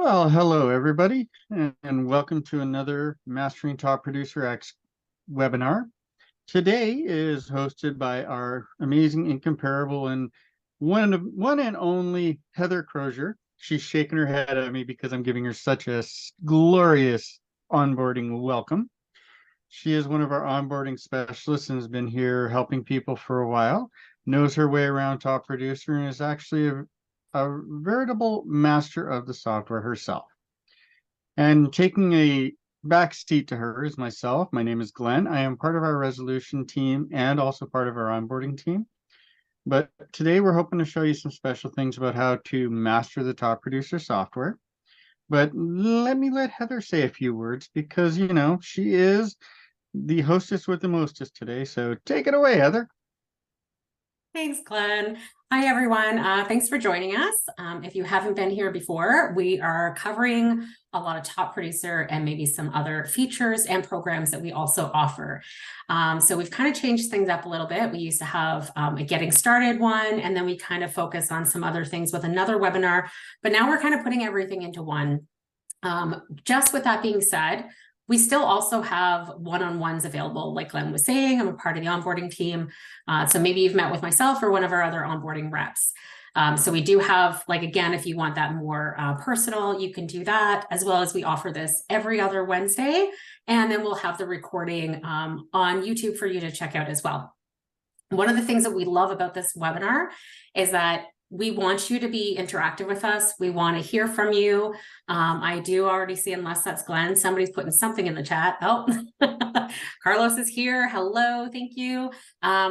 Well, hello everybody, and welcome to another Mastering Top Producer X webinar. Today is hosted by our amazing, incomparable, and one and only Heather Crozier. She's shaking her head at me because I'm giving her such a glorious onboarding welcome. She is one of our onboarding specialists and has been here helping people for a while, knows her way around Top Producer, and is actually a veritable master of the software herself. And taking a back seat to her is myself. My name is Glenn. I am part of our resolution team and also part of our onboarding team. But today we're hoping to show you some special things about how to master the Top Producer software. But let Heather say a few words because, she is the hostess with the mostest today. So take it away, Heather. Thanks, Glenn. Hi, everyone. Thanks for joining us. If you haven't been here before, we are covering a lot of Top Producer and maybe some other features and programs that we also offer. So we've kind of changed things up a little bit. We used to have a getting started one, and then we kind of focus on some other things with another webinar, but now we're kind of putting everything into one. Just with that being said, we still also have one-on-ones available. Like Glenn was saying, I'm a part of the onboarding team. So maybe you've met with myself or one of our other onboarding reps. So we do have, like, again, if you want that more personal, you can do that, as well as we offer this every other Wednesday. And then we'll have the recording on YouTube for you to check out as well. One of the things that we love about this webinar is that we want you to be interactive with us. We want to hear from you. I do already see, unless that's Glenn, somebody's putting something in the chat. Oh, Carlos is here. Hello, thank you.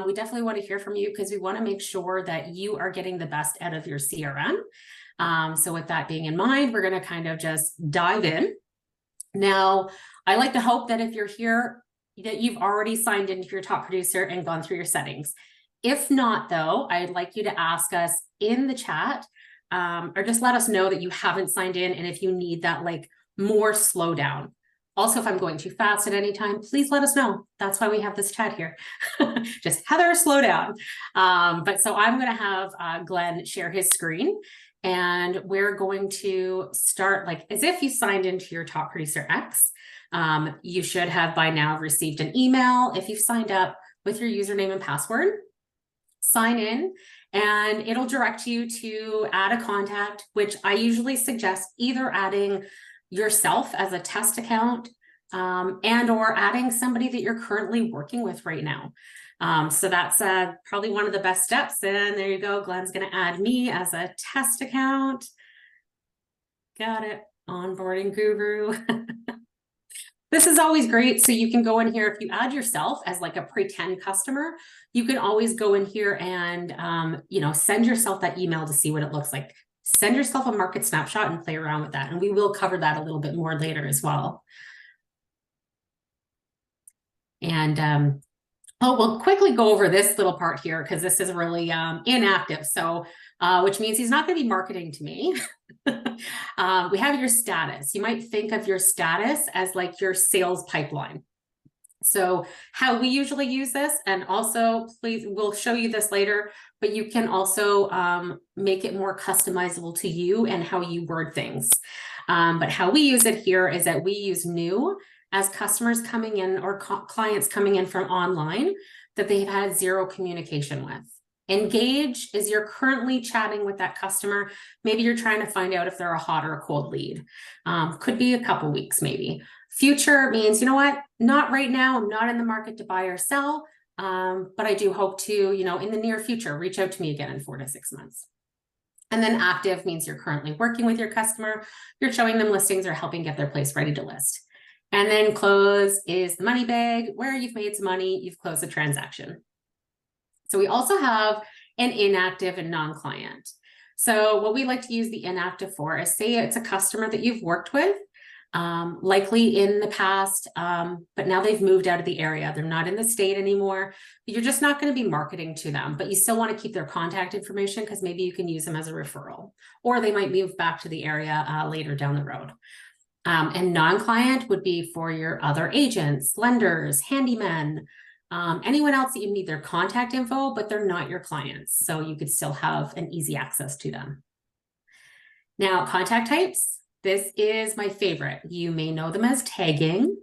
We definitely want to hear from you because we want to make sure that you are getting the best out of your CRM. So with that being in mind, we're going to kind of just dive in. Now, I like to hope that if you're here, that you've already signed into your Top Producer and gone through your settings. If not, though, I'd like you to ask us in the chat or just let us know that you haven't signed in and if you need that more slowdown. Also, if I'm going too fast at any time, please let us know. That's why we have this chat here. Just Heather, slow down. But so I'm going to have Glenn share his screen, and we're going to start as if you signed into your Top Producer X. You should have by now received an email if you've signed up with your username and password. Sign in, and it'll direct you to add a contact, which I usually suggest either adding yourself as a test account and or adding somebody that you're currently working with right now. So that's probably one of the best steps. And there you go. Glenn's going to add me as a test account. Got it. Onboarding guru. This is always great. So you can go in here, if you add yourself as a pretend customer, you can always go in here and, send yourself that email to see what it looks like. Send yourself a market snapshot and play around with that. And we will cover that a little bit more later as well. And we'll quickly go over this little part here because this is really inactive. So, which means he's not going to be marketing to me. We have your status. You might think of your status as your sales pipeline. So how we usually use this, and also please, we'll show you this later, but you can also make it more customizable to you and how you word things. But how we use it here is that we use new as customers coming in or clients coming in from online that they've had zero communication with. Engage is you're currently chatting with that customer. Maybe you're trying to find out if they're a hot or a cold lead. Could be a couple weeks, maybe. Future means, you know what, not right now. I'm not in the market to buy or sell, but I do hope to, in the near future, reach out to me again in 4 to 6 months. And then active means you're currently working with your customer. You're showing them listings or helping get their place ready to list. And then close is the money bag, where you've made some money, you've closed the transaction. So we also have an inactive and non-client. So what we like to use the inactive for is, say it's a customer that you've worked with, likely in the past, but now they've moved out of the area. They're not in the state anymore. You're just not going to be marketing to them, but you still want to keep their contact information because maybe you can use them as a referral, or they might move back to the area later down the road. And non-client would be for your other agents, lenders, handymen, anyone else that you need their contact info, but they're not your clients. So you could still have an easy access to them. Now, contact types. This is my favorite. You may know them as tagging,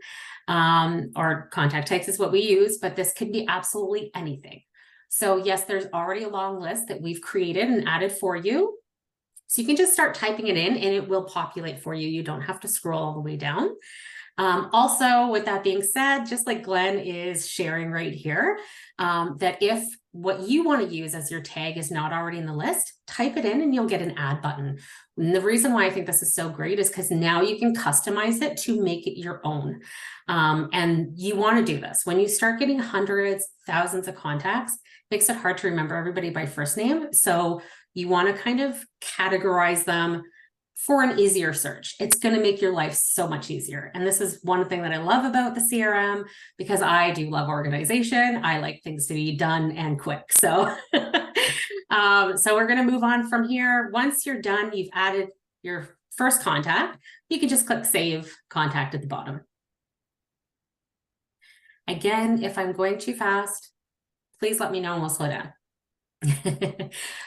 or contact tags is what we use, but this could be absolutely anything. So yes, there's already a long list that we've created and added for you. So you can just start typing it in and it will populate for you. You don't have to scroll all the way down. Also, with that being said, just like Glenn is sharing right here, that if what you want to use as your tag is not already in the list, type it in and you'll get an add button. And the reason why I think this is so great is because now you can customize it to make it your own. And you want to do this. When you start getting hundreds, thousands of contacts, it makes it hard to remember everybody by first name. So you want to kind of categorize them for an easier search. It's going to make your life so much easier. And this is one thing that I love about the CRM, because I do love organization. I like things to be done and quick. So, so we're going to move on from here. Once you're done, you've added your first contact, you can just click Save Contact at the bottom. Again, if I'm going too fast, please let me know and we'll slow down.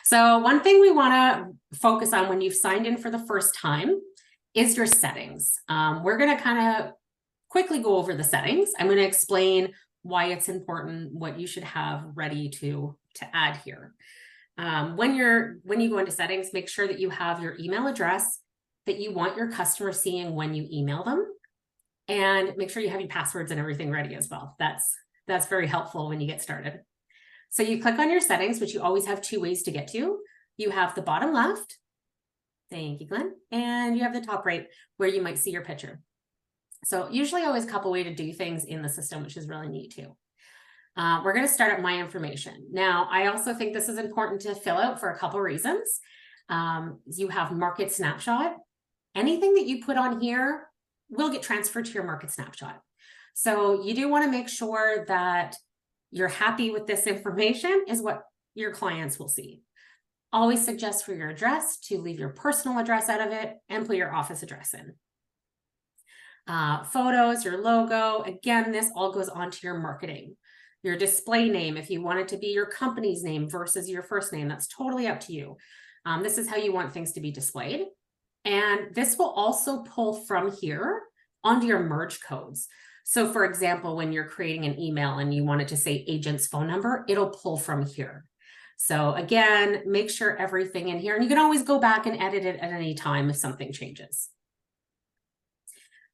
So one thing we want to focus on when you've signed in for the first time is your settings. We're going to kind of quickly go over the settings. I'm going to explain why it's important, what you should have ready to add here. When you go into settings, make sure that you have your email address that you want your customer seeing when you email them, and make sure you have your passwords and everything ready as well. That's very helpful when you get started. So you click on your settings, which you always have two ways to get to. You have the bottom left. Thank you, Glenn. And you have the top right where you might see your picture. So usually always a couple ways to do things in the system, which is really neat too. We're going to start at My Information. Now, I also think this is important to fill out for a couple reasons. You have Market Snapshot. Anything that you put on here will get transferred to your Market Snapshot. So you do want to make sure that you're happy with this information is what your clients will see. Always suggest for your address to leave your personal address out of it and put your office address in. Photos, your logo, again, this all goes onto your marketing. Your display name, if you want it to be your company's name versus your first name, that's totally up to you. This is how you want things to be displayed. And this will also pull from here onto your merge codes. So for example, when you're creating an email and you want it to say agent's phone number, it'll pull from here. So again, make sure everything in here, and you can always go back and edit it at any time if something changes.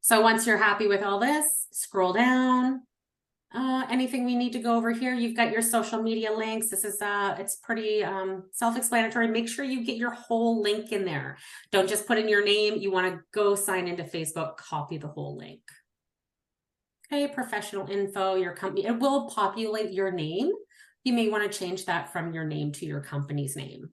So once you're happy with all this, scroll down. Anything we need to go over here, you've got your social media links. This is it's pretty self-explanatory. Make sure you get your whole link in there. Don't just put in your name. You want to go sign into Facebook, copy the whole link. Okay, professional info, your company, it will populate your name. You may want to change that from your name to your company's name.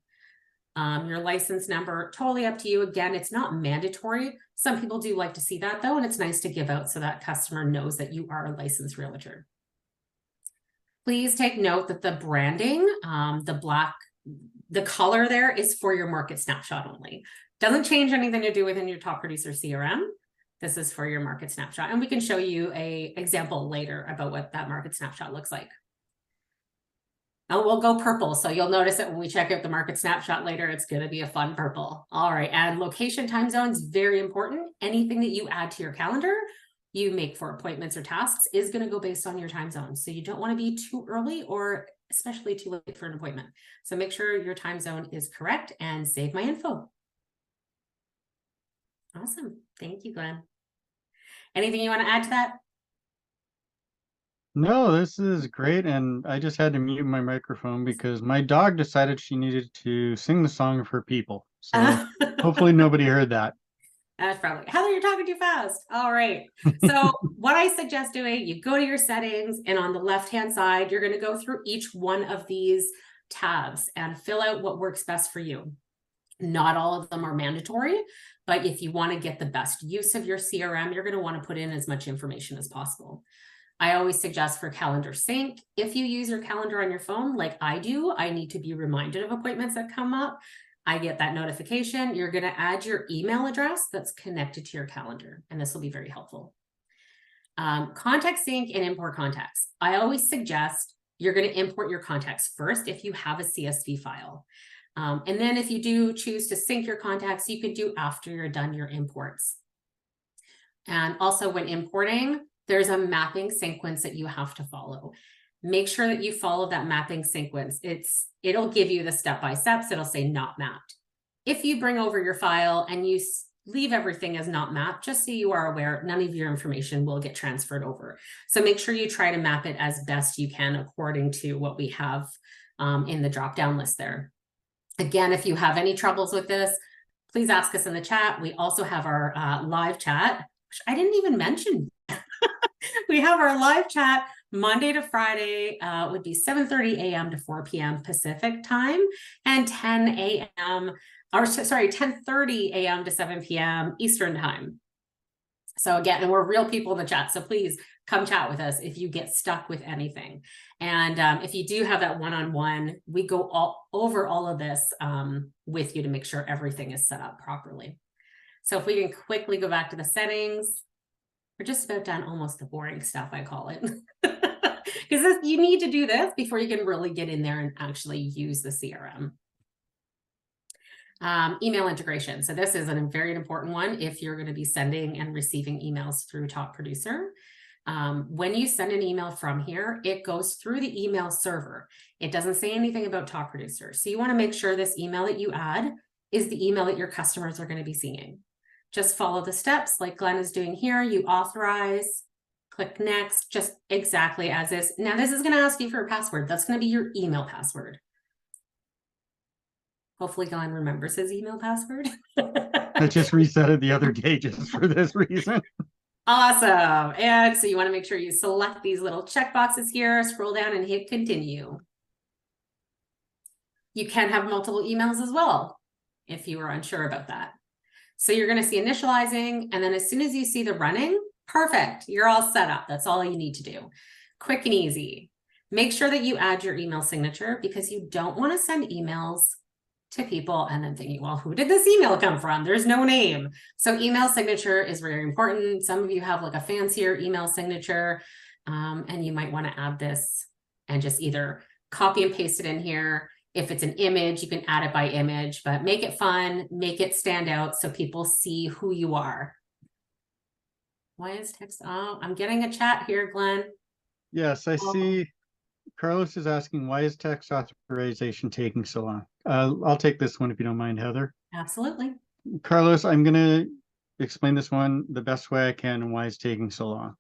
Your license number, totally up to you. Again, it's not mandatory. Some people do like to see that though, and it's nice to give out so that customer knows that you are a licensed realtor. Please take note that the branding, the color there is for your Market Snapshot only. Doesn't change anything to do within your Top Producer CRM. This is for your Market Snapshot, and we can show you an example later about what that Market Snapshot looks like. And we'll go purple, so you'll notice that when we check out the Market Snapshot later, it's going to be a fun purple. All right, and location, time zones, very important. Anything that you add to your calendar, you make for appointments or tasks, is going to go based on your time zone. So you don't want to be too early or especially too late for an appointment. So make sure your time zone is correct and save my info. Awesome. Thank you, Glenn. Anything you want to add to that? No, this is great. And I just had to mute my microphone because my dog decided she needed to sing the song for people. So hopefully nobody heard that. That's probably, Heather, you're talking too fast. All right. So what I suggest doing, you go to your settings, and on the left-hand side, you're going to go through each one of these tabs and fill out what works best for you. Not all of them are mandatory, but if you want to get the best use of your CRM, you're going to want to put in as much information as possible. I always suggest for calendar sync, if you use your calendar on your phone, like I do, I need to be reminded of appointments that come up. I get that notification. You're going to add your email address that's connected to your calendar, and this will be very helpful. Contact sync and import contacts. I always suggest you're going to import your contacts first if you have a CSV file. And then if you do choose to sync your contacts, you could do after you're done your imports. And also when importing, there's a mapping sequence that you have to follow. Make sure that you follow that mapping sequence. It'll give you the step-by-steps. It'll say not mapped. If you bring over your file and you leave everything as not mapped, just so you are aware, none of your information will get transferred over. So make sure you try to map it as best you can according to what we have in the drop-down list there. Again, if you have any troubles with this, please ask us in the chat. We also have our live chat, which I didn't even mention. We have our live chat Monday to Friday, would be 7:30 a.m. to 4 p.m. Pacific time, and 10:30 a.m. to 7 p.m. Eastern time. So again, and we're real people in the chat, so please come chat with us if you get stuck with anything. And if you do have that one-on-one, we go over all of this with you to make sure everything is set up properly. So if we can quickly go back to the settings, we're just about done, almost the boring stuff, I call it. Because you need to do this before you can really get in there and actually use the CRM. Email integration. So this is a very important one if you're going to be sending and receiving emails through Top Producer. When you send an email from here, it goes through the email server. It doesn't say anything about Top Producer. So you want to make sure this email that you add is the email that your customers are going to be seeing. Just follow the steps like Glenn is doing here. You authorize, click next, just exactly as is. Now this is going to ask you for a password. That's going to be your email password. Hopefully Glenn remembers his email password. I just reset it the other day just for this reason. Awesome. And so you want to make sure you select these little check boxes here, scroll down and hit continue. You can have multiple emails as well if you are unsure about that. So you're going to see initializing, and then as soon as you see the running, perfect. You're all set up. That's all you need to do. Quick and easy. Make sure that you add your email signature because you don't want to send emails to people and then thinking, well, who did this email come from? There's no name. So email signature is very important. Some of you have like a fancier email signature, and you might want to add this and just either copy and paste it in here. If it's an image, you can add it by image, but make it fun, make it stand out so people see who you are. Why is text? Oh, I'm getting a chat here, Glenn. Yes, I see. Carlos is asking, why is text authorization taking so long? I'll take this one if you don't mind, Heather. Absolutely. Carlos, I'm going to explain this one the best way I can and why it's taking so long.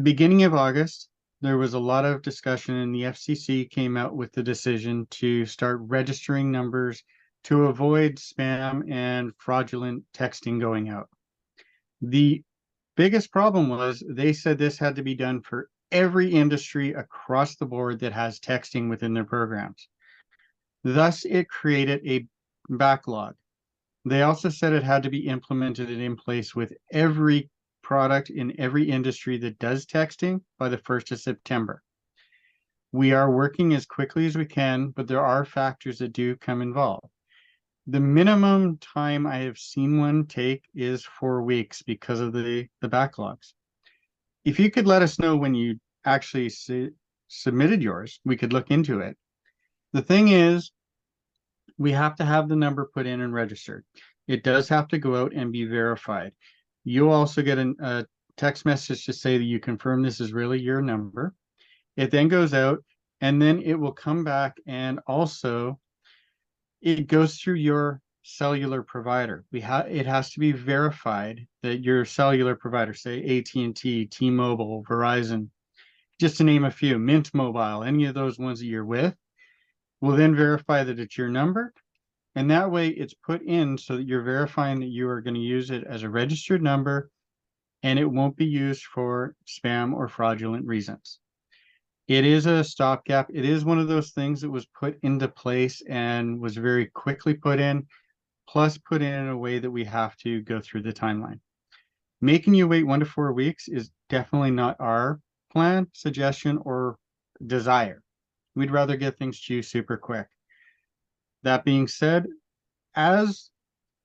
Beginning of August, there was a lot of discussion, and the FCC came out with the decision to start registering numbers to avoid spam and fraudulent texting going out. The biggest problem was they said this had to be done for every industry across the board that has texting within their programs. Thus, it created a backlog. They also said it had to be implemented and in place with every product in every industry that does texting by the 1st of September. We are working as quickly as we can, but there are factors that do come involved. The minimum time I have seen one take is 4 weeks because of the backlogs. If you could let us know when you actually submitted yours, we could look into it. The thing is, we have to have the number put in and registered. It does have to go out and be verified. You'll also get a text message to say that you confirm this is really your number. It then goes out, and then it will come back, and also it goes through your cellular provider. It has to be verified that your cellular provider, say AT&T, T-Mobile, Verizon, just to name a few, Mint Mobile, any of those ones that you're with, will then verify that it's your number. And that way it's put in so that you're verifying that you are going to use it as a registered number, and it won't be used for spam or fraudulent reasons. It is a stopgap. It is one of those things that was put into place and was very quickly put in, plus put in a way that we have to go through the timeline. Making you wait 1 to 4 weeks is definitely not our plan, suggestion, or desire. We'd rather get things to you super quick. That being said, as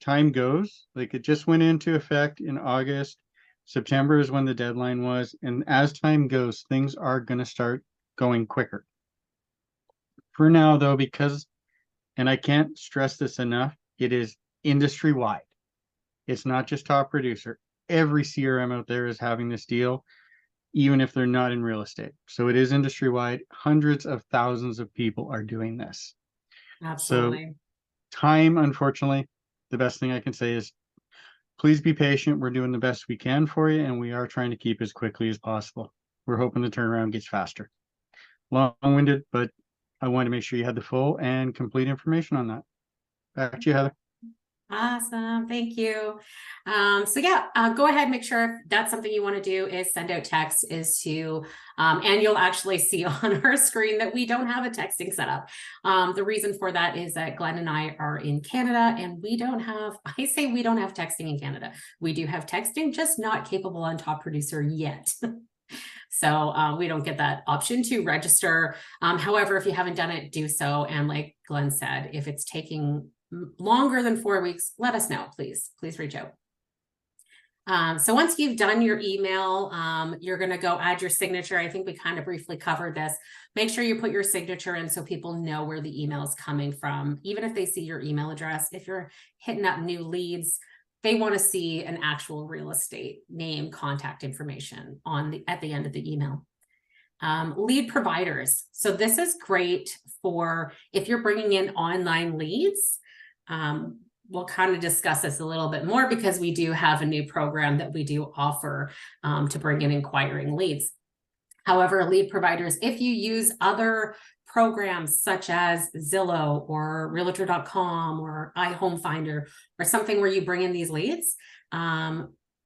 time goes, like it just went into effect in August, September is when the deadline was, and as time goes, things are going to start going quicker. For now, though, because And I can't stress this enough. It is industry wide. It's not just Top Producer. Every CRM out there is having this deal, even if they're not in real estate. So it is industry wide. Hundreds of thousands of people are doing this. So Absolutely. time, unfortunately, the best thing I can say is please be patient. We're doing the best we can for you, and we are trying to keep as quickly as possible. We're hoping the turnaround gets faster. Long-winded, but I wanted to make sure you had the full and complete information on that. Back to you, Heather. Awesome. Thank you. So yeah, go ahead, make sure if that's something you want to do is send out text and you'll actually see on our screen that we don't have a texting setup. The reason for that is that Glenn and I are in Canada and I say we don't have texting in Canada. We do have texting, just not capable on Top Producer yet. So we don't get that option to register. However, if you haven't done it, do so. And like Glenn said, if it's taking longer than 4 weeks, let us know, please reach out. So once you've done your email, you're going to go add your signature. I think we kind of briefly covered this. Make sure you put your signature in so people know where the email is coming from. Even if they see your email address, if you're hitting up new leads, they want to see an actual real estate name, contact information at the end of the email. Lead providers. So this is great for if you're bringing in online leads. We'll kind of discuss this a little bit more because we do have a new program that we do offer to bring in inquiring leads. However, lead providers, if you use other programs such as Zillow or Realtor.com or iHomeFinder or something where you bring in these leads,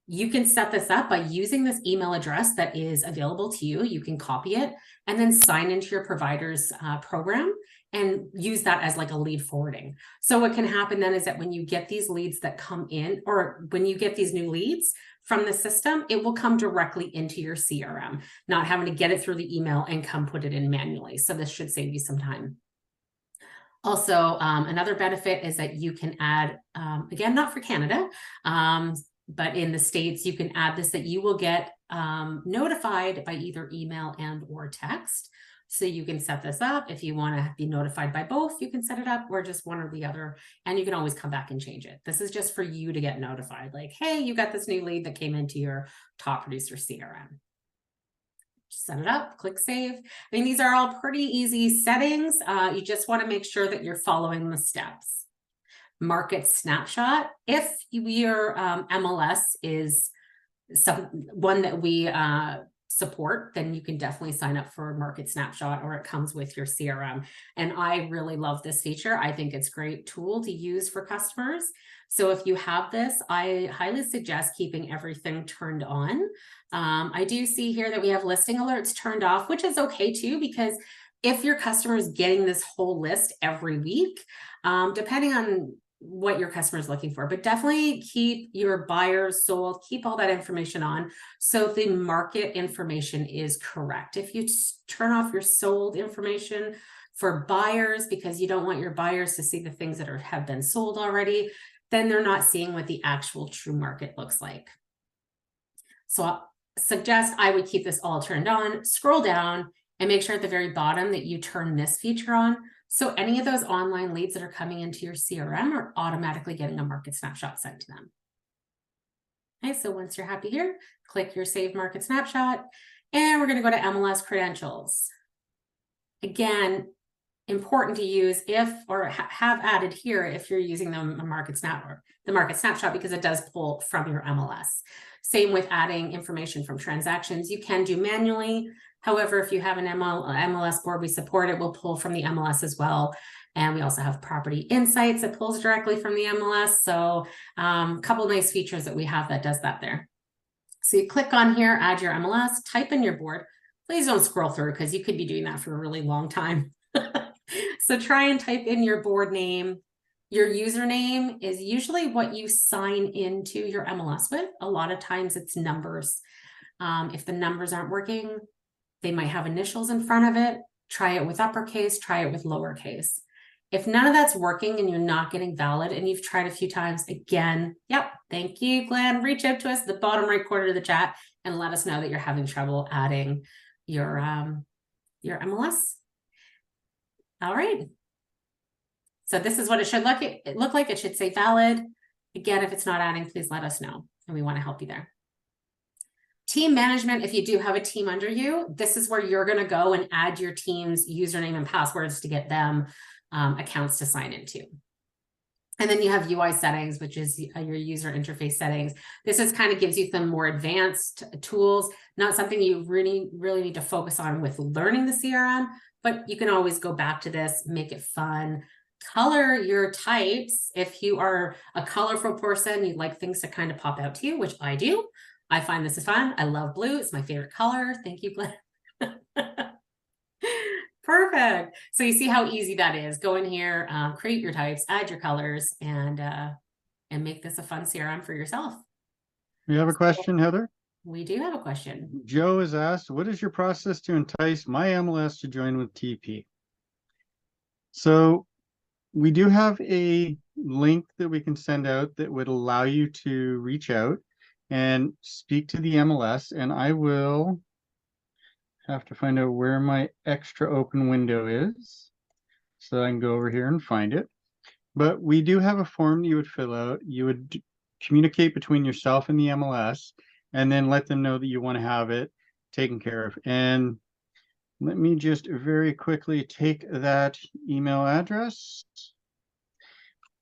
you can set this up by using this email address that is available to you. You can copy it and then sign into your provider's program and use that as like a lead forwarding. So what can happen then is that when you get these leads that come in, or when you get these new leads from the system, it will come directly into your CRM, not having to get it through the email and come put it in manually. So this should save you some time. Also, another benefit is that you can add, again, not for Canada, but in the States, you can add this, that you will get notified by either email and or text. So you can set this up. If you want to be notified by both, you can set it up, or just one or the other, and you can always come back and change it. This is just for you to get notified, like, hey, you got this new lead that came into your Top Producer CRM. Set it up, click save. I mean, these are all pretty easy settings. You just want to make sure that you're following the steps. Market snapshot. If your MLS is one that we support, then you can definitely sign up for a market snapshot, or it comes with your CRM. And I really love this feature. I think it's a great tool to use for customers. So if you have this, I highly suggest keeping everything turned on. I do see here that we have listing alerts turned off, which is okay too, because if your customer is getting this whole list every week, depending on what your customer is looking for, but definitely keep your buyers sold, keep all that information on so the market information is correct. If you turn off your sold information for buyers because you don't want your buyers to see the things that have been sold already, then they're not seeing what the actual true market looks like. So I'll suggest I would keep this all turned on, scroll down, and make sure at the very bottom that you turn this feature on. So any of those online leads that are coming into your CRM are automatically getting a market snapshot sent to them. Okay, so once you're happy here, click your Save Market Snapshot, and we're going to go to MLS credentials. Again, important to use have added here if you're using the market snapshot, because it does pull from your MLS. Same with adding information from transactions. You can do manually. However, if you have an MLS board we support, it will pull from the MLS as well. And we also have property insights that pulls directly from the MLS. So a couple nice features that we have that does that there. So you click on here, add your MLS, type in your board. Please don't scroll through because you could be doing that for a really long time. So try and type in your board name. Your username is usually what you sign into your MLS with. A lot of times it's numbers. If the numbers aren't working, they might have initials in front of it. Try it with uppercase, try it with lowercase. If none of that's working and you're not getting valid and you've tried a few times, again, yep, thank you, Glenn. Reach out to us at the bottom right corner of the chat and let us know that you're having trouble adding your MLS. All right. So this is what it should look like. It should say valid. Again, if it's not adding, please let us know, and we want to help you there. Team management, if you do have a team under you, this is where you're going to go and add your team's username and passwords to get them accounts to sign into. And then you have UI settings, which is your user interface settings. This is kind of gives you some more advanced tools, not something you really need to focus on with learning the CRM, but you can always go back to this, make it fun. Color your types. If you are a colorful person, you'd like things to kind of pop out to you, which I do. I find this is fun. I love blue. It's my favorite color. Thank you, Glenn. Perfect. So you see how easy that is. Go in here, create your types, add your colors, and make this a fun CRM for yourself. We have a question, Heather. We do have a question. Joe has asked, what is your process to entice my MLS to join with TP? So we do have a link that we can send out that would allow you to reach out and speak to the MLS, and I will have to find out where my extra open window is so I can go over here and find it. But we do have a form that you would fill out. You would communicate between yourself and the MLS and then let them know that you want to have it taken care of. And let me just very quickly take that email address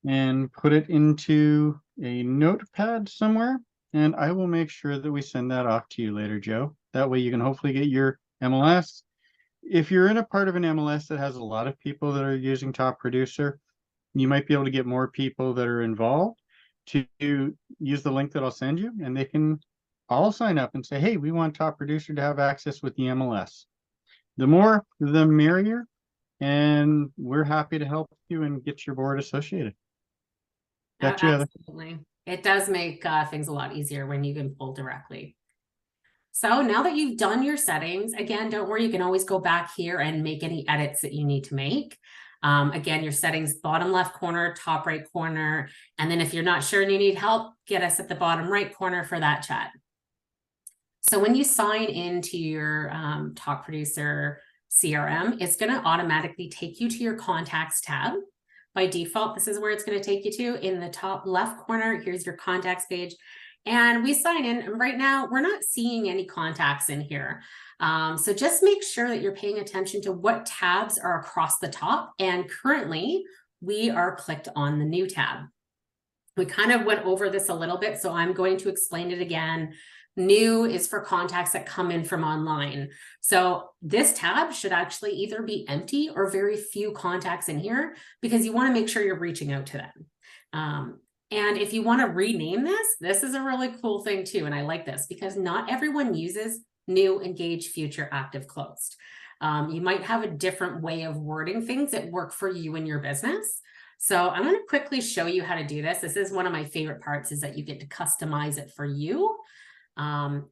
and put it into a notepad somewhere. And I will make sure that we send that off to you later, Joe. That way you can hopefully get your MLS. If you're in a part of an MLS that has a lot of people that are using Top Producer, you might be able to get more people that are involved to use the link that I'll send you, and they can all sign up and say, hey, we want Top Producer to have access with the MLS. The more, the merrier, and we're happy to help you and get your board associated. Back to you, Heather. Absolutely. It does make things a lot easier when you can pull directly. So now that you've done your settings, again, don't worry, you can always go back here and make any edits that you need to make. Again, your settings, bottom left corner, top right corner. And then if you're not sure and you need help, get us at the bottom right corner for that chat. So when you sign into your Top Producer CRM, it's going to automatically take you to your contacts tab. By default, this is where it's going to take you to. In the top left corner, here's your contacts page. And we sign in, and right now we're not seeing any contacts in here. So just make sure that you're paying attention to what tabs are across the top. And currently we are clicked on the new tab. We kind of went over this a little bit, so I'm going to explain it again. New is for contacts that come in from online. So this tab should actually either be empty or very few contacts in here, because you want to make sure you're reaching out to them. And if you want to rename this is a really cool thing too. And I like this because not everyone uses new, engaged, future, active, closed. You might have a different way of wording things that work for you and your business. So I'm going to quickly show you how to do this. This is one of my favorite parts, is that you get to customize it for you.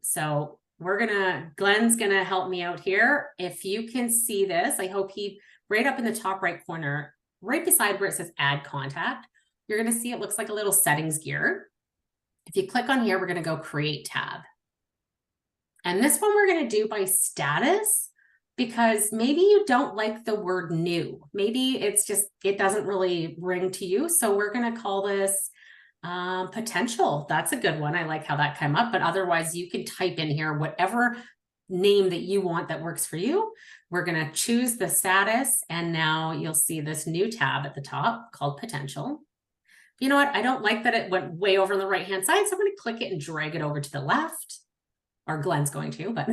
So Glenn's going to help me out here. If you can see this, I hope right up in the top right corner, right beside where it says add contact, you're going to see it looks like a little settings gear. If you click on here, we're going to go create tab. And this one we're going to do by status, because maybe you don't like the word new. Maybe it doesn't really ring to you. So we're going to call this potential. That's a good one. I like how that came up, but otherwise you can type in here whatever name that you want that works for you. We're going to choose the status, and now you'll see this new tab at the top called potential. You know what? I don't like that it went way over on the right hand side, so I'm going to click it and drag it over to the left, or Glenn's going to, but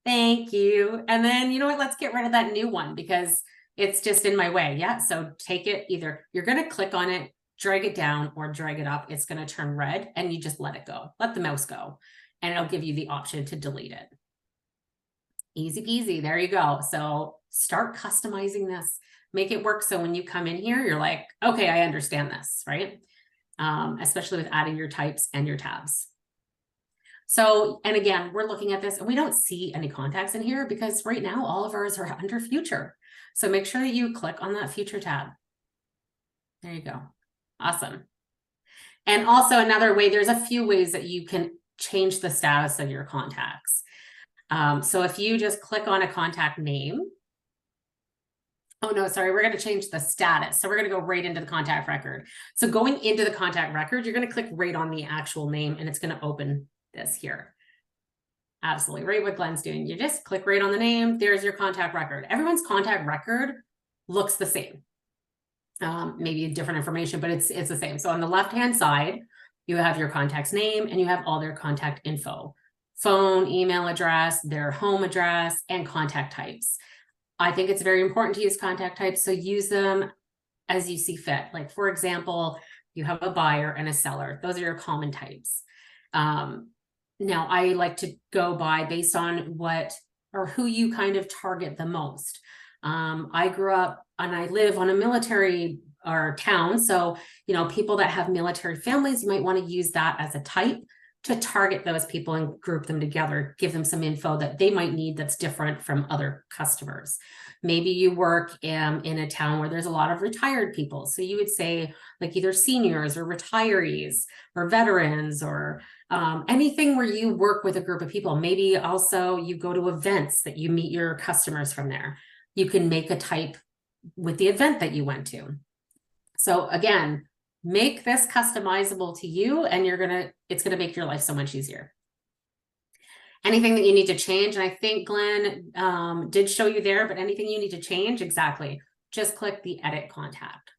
thank you. And then, you know what? Let's get rid of that new one because it's just in my way. Yeah. So take it, either you're going to click on it, drag it down, or drag it up. It's going to turn red, and you just let it go. Let the mouse go, and it'll give you the option to delete it. Easy peasy. There you go. So start customizing this. Make it work so when you come in here, you're like, okay, I understand this, right? Especially with adding your types and your tabs. So, and again, we're looking at this and we don't see any contacts in here because right now all of ours are under future. So make sure that you click on that future tab. There you go. Awesome. And also another way, there's a few ways that you can change the status of your contacts. So if you just click on a contact name, Oh no, sorry, we're going to change the status. So we're going to go right into the contact record. So going into the contact record, you're going to click right on the actual name and it's going to open this here. Absolutely, right what Glenn's doing. You just click right on the name. There's your contact record. Everyone's contact record looks the same. Maybe different information, but it's the same. So on the left-hand side, you have your contact's name and you have all their contact info, phone, email address, their home address, and contact types. I think it's very important to use contact types, so use them as you see fit. Like, for example, you have a buyer and a seller. Those are your common types. Now, I like to go by based on what or who you kind of target the most. I grew up and I live on a military or town. So, you know, people that have military families, you might want to use that as a type to target those people and group them together, give them some info that they might need that's different from other customers. Maybe you work in a town where there's a lot of retired people. So you would say like either seniors or retirees or veterans or anything where you work with a group of people. Maybe also you go to events that you meet your customers from there. You can make a type with the event that you went to. So again, make this customizable to you and it's gonna make your life so much easier. Anything that you need to change, and I think Glenn did show you there, but anything you need to change, exactly, just click the edit contact.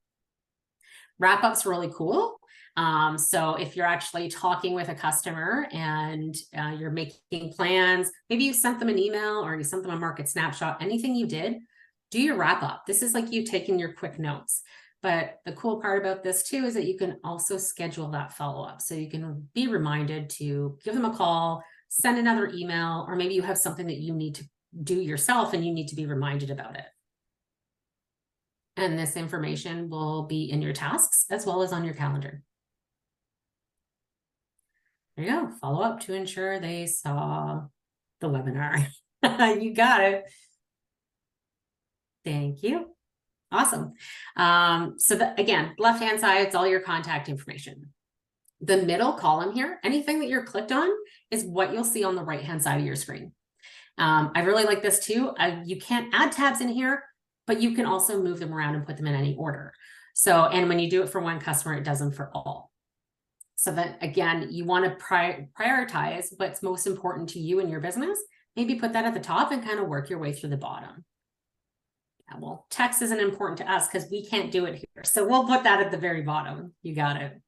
Wrap-up's really cool. So if you're actually talking with a customer and you're making plans, maybe you sent them an email or you sent them a market snapshot, anything you did, do your wrap-up. This is like you taking your quick notes. But the cool part about this too is that you can also schedule that follow-up. So you can be reminded to give them a call, send another email, or maybe you have something that you need to do yourself and you need to be reminded about it. And this information will be in your tasks as well as on your calendar. There you go, follow up to ensure they saw the webinar. You got it. Thank you. Awesome. So again, left-hand side, it's all your contact information. The middle column here, anything that you're clicked on is what you'll see on the right-hand side of your screen. I really like this too. You can't add tabs in here, but you can also move them around and put them in any order. So, and when you do it for one customer, it does them for all. So that again, you want to prioritize what's most important to you and your business. Maybe put that at the top and kind of work your way through the bottom. Yeah, well, text isn't important to us because we can't do it here. So we'll put that at the very bottom. You got it.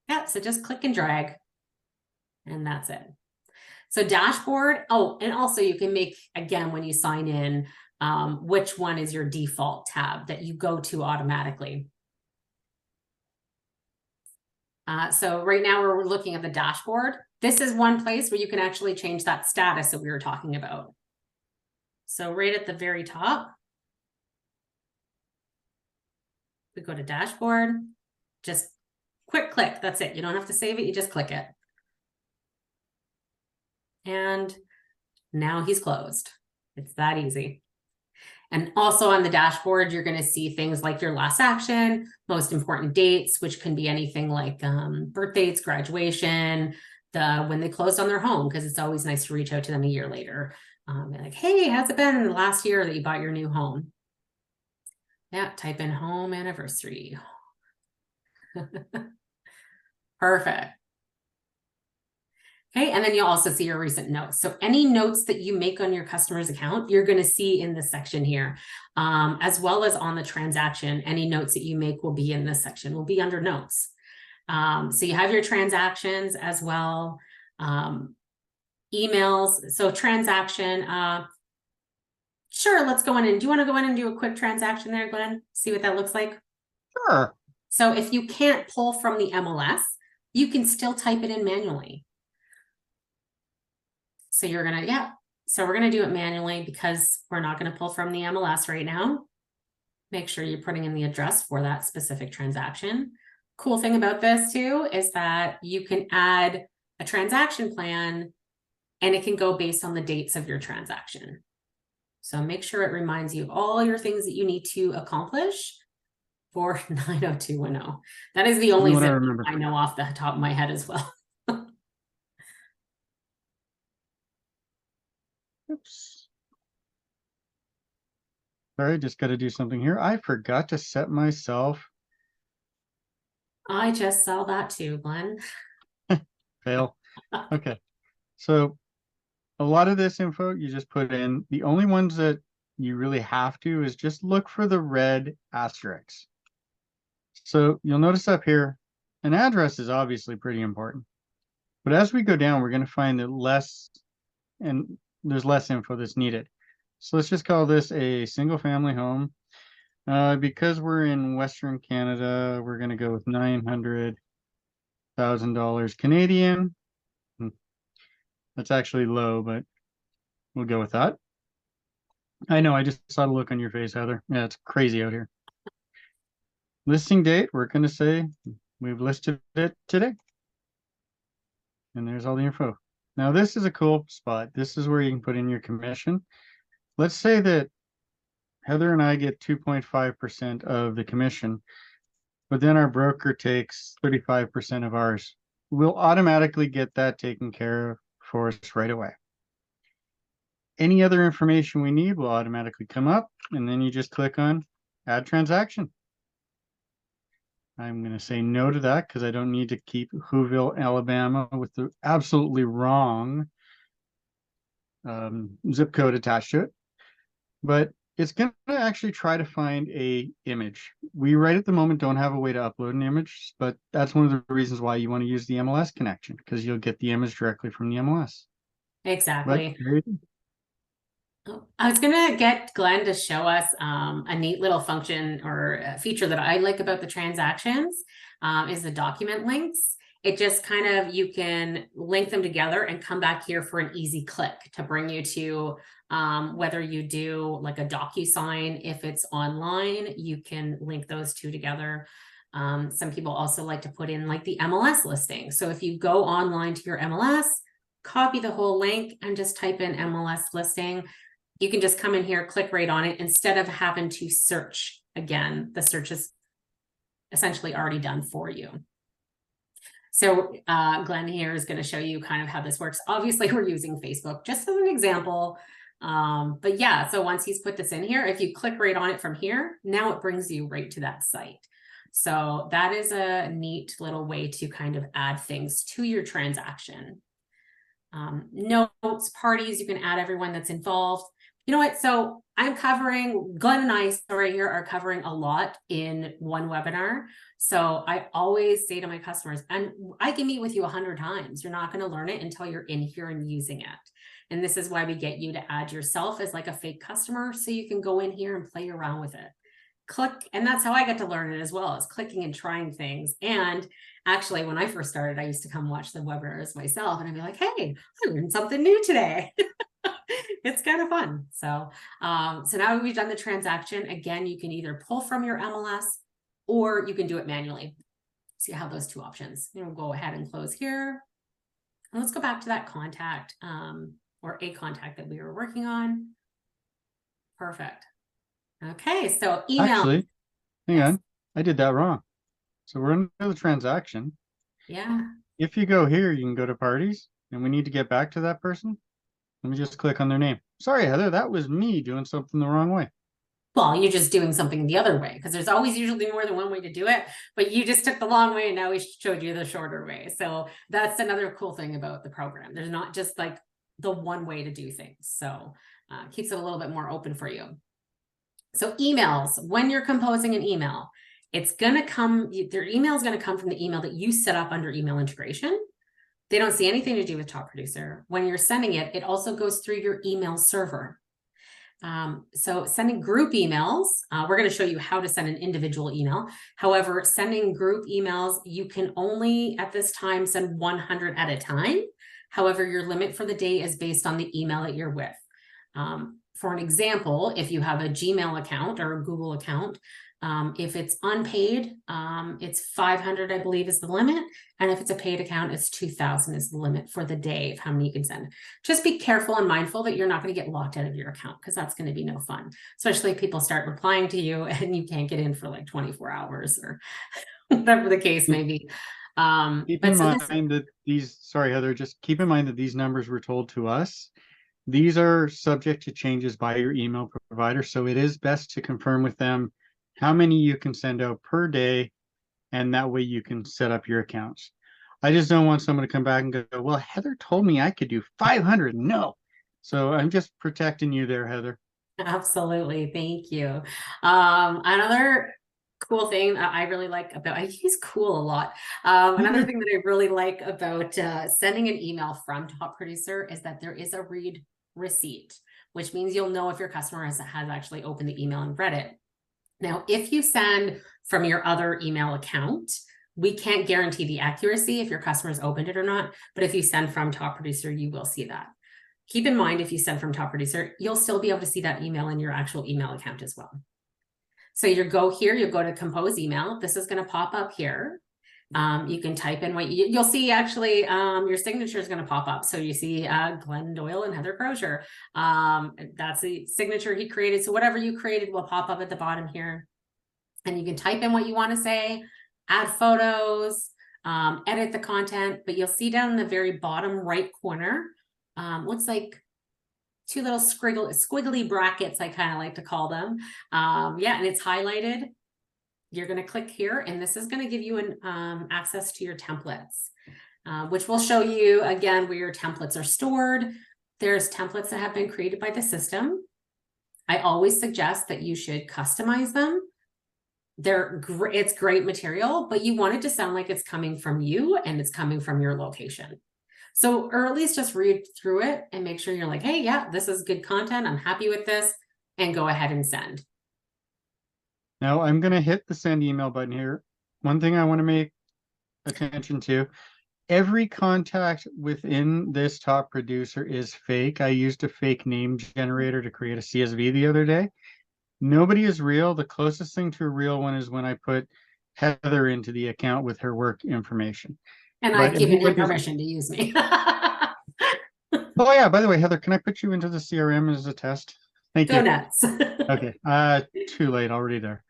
Yeah, so just click and drag and that's it. So dashboard. Oh, and also you can make, again, when you sign in, which one is your default tab that you go to automatically. So right now we're looking at the dashboard. This is one place where you can actually change that status that we were talking about. So right at the very top, we go to dashboard, just quick click, that's it. You don't have to save it, you just click it. And now he's closed. It's that easy. And also on the dashboard, you're going to see things like your last action, most important dates, which can be anything like birth dates, graduation, when they closed on their home, because it's always nice to reach out to them a year later. Like, hey, how's it been in the last year that you bought your new home? Yeah, type in home anniversary. Perfect. Okay, and then you'll also see your recent notes. So any notes that you make on your customer's account, you're going to see in this section here, as well as on the transaction. Any notes that you make will be in this section, will be under notes. So you have your transactions as well, emails. So transaction, sure, let's go in and do you want to go in and do a quick transaction there, Glenn? See what that looks like? Sure. So if you can't pull from the MLS, you can still type it in manually. So you're gonna, yeah, so we're gonna do it manually because we're not gonna pull from the MLS right now. Make sure you're putting in the address for that specific transaction. Cool thing about this too is that you can add a transaction plan and it can go based on the dates of your transaction. So make sure it reminds you of all your things that you need to accomplish for 90210. That is the only zip I know off the top of my head as well. Oops. Sorry, just got to do something here. I forgot to set myself. I just saw that too, Glenn. Fail. Okay. So a lot of this info you just put in. The only ones that you really have to is just look for the red asterisks. So you'll notice up here, an address is obviously pretty important. But as we go down, we're going to find that there's less info that's needed. So let's just call this a single family home. Because we're in Western Canada, we're going to go with $900,000 Canadian. That's actually low, but we'll go with that. I know, I just saw the look on your face, Heather. Yeah, it's crazy out here. Listing date, we're going to say we've listed it today. And there's all the info. Now, this is a cool spot. This is where you can put in your commission. Let's say that Heather and I get 2.5% of the commission, but then our broker takes 35% of ours. We'll automatically get that taken care of for us right away. Any other information we need will automatically come up, and then you just click on Add Transaction. I'm going to say no to that because I don't need to keep Whoville, Alabama with the absolutely wrong zip code attached to it. But it's going to actually try to find a image. We right at the moment don't have a way to upload an image, but that's one of the reasons why you want to use the MLS connection, because you'll get the image directly from the MLS. Exactly. But I was gonna get Glenn to show us a neat little function or a feature that I like about the transactions is the document links. It just kind of, you can link them together and come back here for an easy click to bring you to whether you do like a DocuSign, if it's online, you can link those two together. Some people also like to put in like the MLS listing. So if you go online to your MLS, copy the whole link and just type in MLS listing. You can just come in here, click right on it instead of having to search again. The search is essentially already done for you. So Glenn here is going to show you kind of how this works. Obviously, we're using Facebook just as an example. But yeah, so once he's put this in here, if you click right on it from here, now it brings you right to that site. So that is a neat little way to kind of add things to your transaction. Notes, parties, you can add everyone that's involved. You know what? So I'm covering, Glenn and I, sorry, here are covering a lot in one webinar. So I always say to my customers, and I can meet with you 100 times. You're not going to learn it until you're in here and using it. And this is why we get you to add yourself as like a fake customer, so you can go in here and play around with it. Click, and that's how I get to learn it as well, as clicking and trying things. And actually, when I first started, I used to come watch the webinars myself, and I'd be like, hey, I learned something new today. It's kind of fun. So, so now we've done the transaction. Again, you can either pull from your MLS or you can do it manually. So you have those two options. You know, go ahead and close here. And let's go back to that contact or a contact that we were working on. Perfect. Okay, so email. actually, hang on, I did that wrong. So we're under the transaction. Yeah. If you go here, you can go to parties, and we need to get back to that person. Let me just click on their name. Sorry, Heather, that was me doing something the wrong way. Well, you're just doing something the other way, because there's always usually more than one way to do it, but you just took the long way and now we showed you the shorter way. So that's another cool thing about the program. There's not just like the one way to do things. So keeps it a little bit more open for you. So emails, when you're composing an email, it's going to come, their email is going to come from the email that you set up under email integration. They don't see anything to do with Top Producer. When you're sending it, it also goes through your email server. So sending group emails, we're going to show you how to send an individual email. However, sending group emails, you can only at this time send 100 at a time. However, your limit for the day is based on the email that you're with. For an example, if you have a Gmail account or a Google account, if it's unpaid, it's 500, I believe, is the limit. And if it's a paid account, it's 2,000 is the limit for the day of how many you can send. Just be careful and mindful that you're not going to get locked out of your account, because that's going to be no fun, especially if people start replying to you and you can't get in for like 24 hours or whatever the case may be. Keep in mind that these, sorry, Heather, just keep in mind that these numbers were told to us. These are subject to changes by your email provider, so it is best to confirm with them how many you can send out per day, and that way you can set up your accounts. I just don't want someone to come back and go, well, Heather told me I could do 500. No. So I'm just protecting you there, Heather. Absolutely. Thank you. Another cool thing that I really like about, I use cool a lot. Another thing that I really like about sending an email from Top Producer is that there is a read receipt, which means you'll know if your customer has actually opened the email and read it. Now, if you send from your other email account, we can't guarantee the accuracy if your customers opened it or not, but if you send from Top Producer, you will see that. Keep in mind, if you send from Top Producer, you'll still be able to see that email in your actual email account as well. So you go here, you go to compose email. This is going to pop up here. You can type in what you'll see. Actually, your signature is going to pop up. So you see Glenn Doyle and Heather Crozier. That's the signature he created. So whatever you created will pop up at the bottom here. And you can type in what you want to say, add photos, edit the content. But you'll see down in the very bottom right corner, looks like two little squiggly brackets, I kind of like to call them. Yeah, and it's highlighted. You're going to click here, and this is going to give you an access to your templates, which will show you again where your templates are stored. There's templates that have been created by the system. I always suggest that you should customize them. It's great material, but you want it to sound like it's coming from you and it's coming from your location. So, or at least just read through it and make sure you're like, hey, yeah, this is good content. I'm happy with this, and go ahead and send. Now I'm going to hit the send email button here. One thing I want to make attention to, every contact within this Top Producer is fake. I used a fake name generator to create a CSV the other day. Nobody is real. The closest thing to a real one is when I put Heather into the account with her work information. And I've given him permission to use me. Oh yeah, by the way, Heather, can I put you into the CRM as a test? Thank you. Go nuts. Okay. Too late, already there.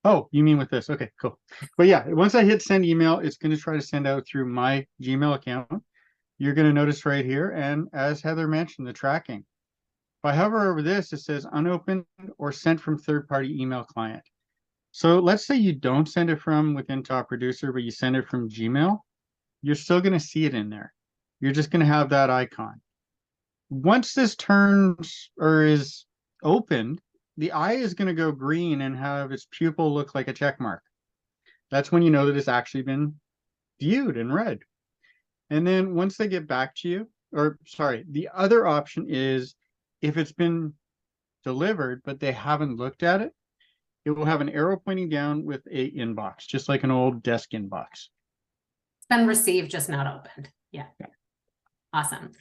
Oh, you mean with this? Okay, cool. But yeah, once I hit send email, it's going to try to send out through my Gmail account. You're going to notice right here, and as Heather mentioned, the tracking. If I hover over this, it says unopened or sent from third-party email client. So let's say you don't send it from within Top Producer, but you send it from Gmail. You're still going to see it in there. You're just going to have that icon. Once this turns or is opened, the eye is going to go green and have its pupil look like a check mark. That's when you know that it's actually been viewed and read. And then once they get back to you, or sorry, the other option is if it's been delivered, but they haven't looked at it, it will have an arrow pointing down with a inbox, just like an old desk inbox. It's been received, just not opened. Yeah. Awesome.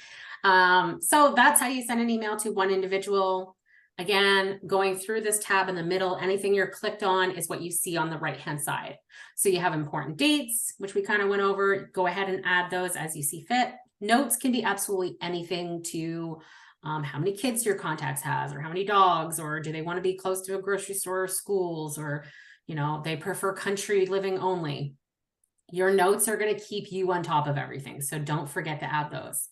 So that's how you send an email to one individual. Again, going through this tab in the middle, anything you're clicked on is what you see on the right-hand side. So you have important dates, which we kind of went over. Go ahead and add those as you see fit. Notes can be absolutely anything to how many kids your contacts has, or how many dogs, or do they want to be close to a grocery store or schools, or, you know, they prefer country living only. Your notes are going to keep you on top of everything. So don't forget to add those.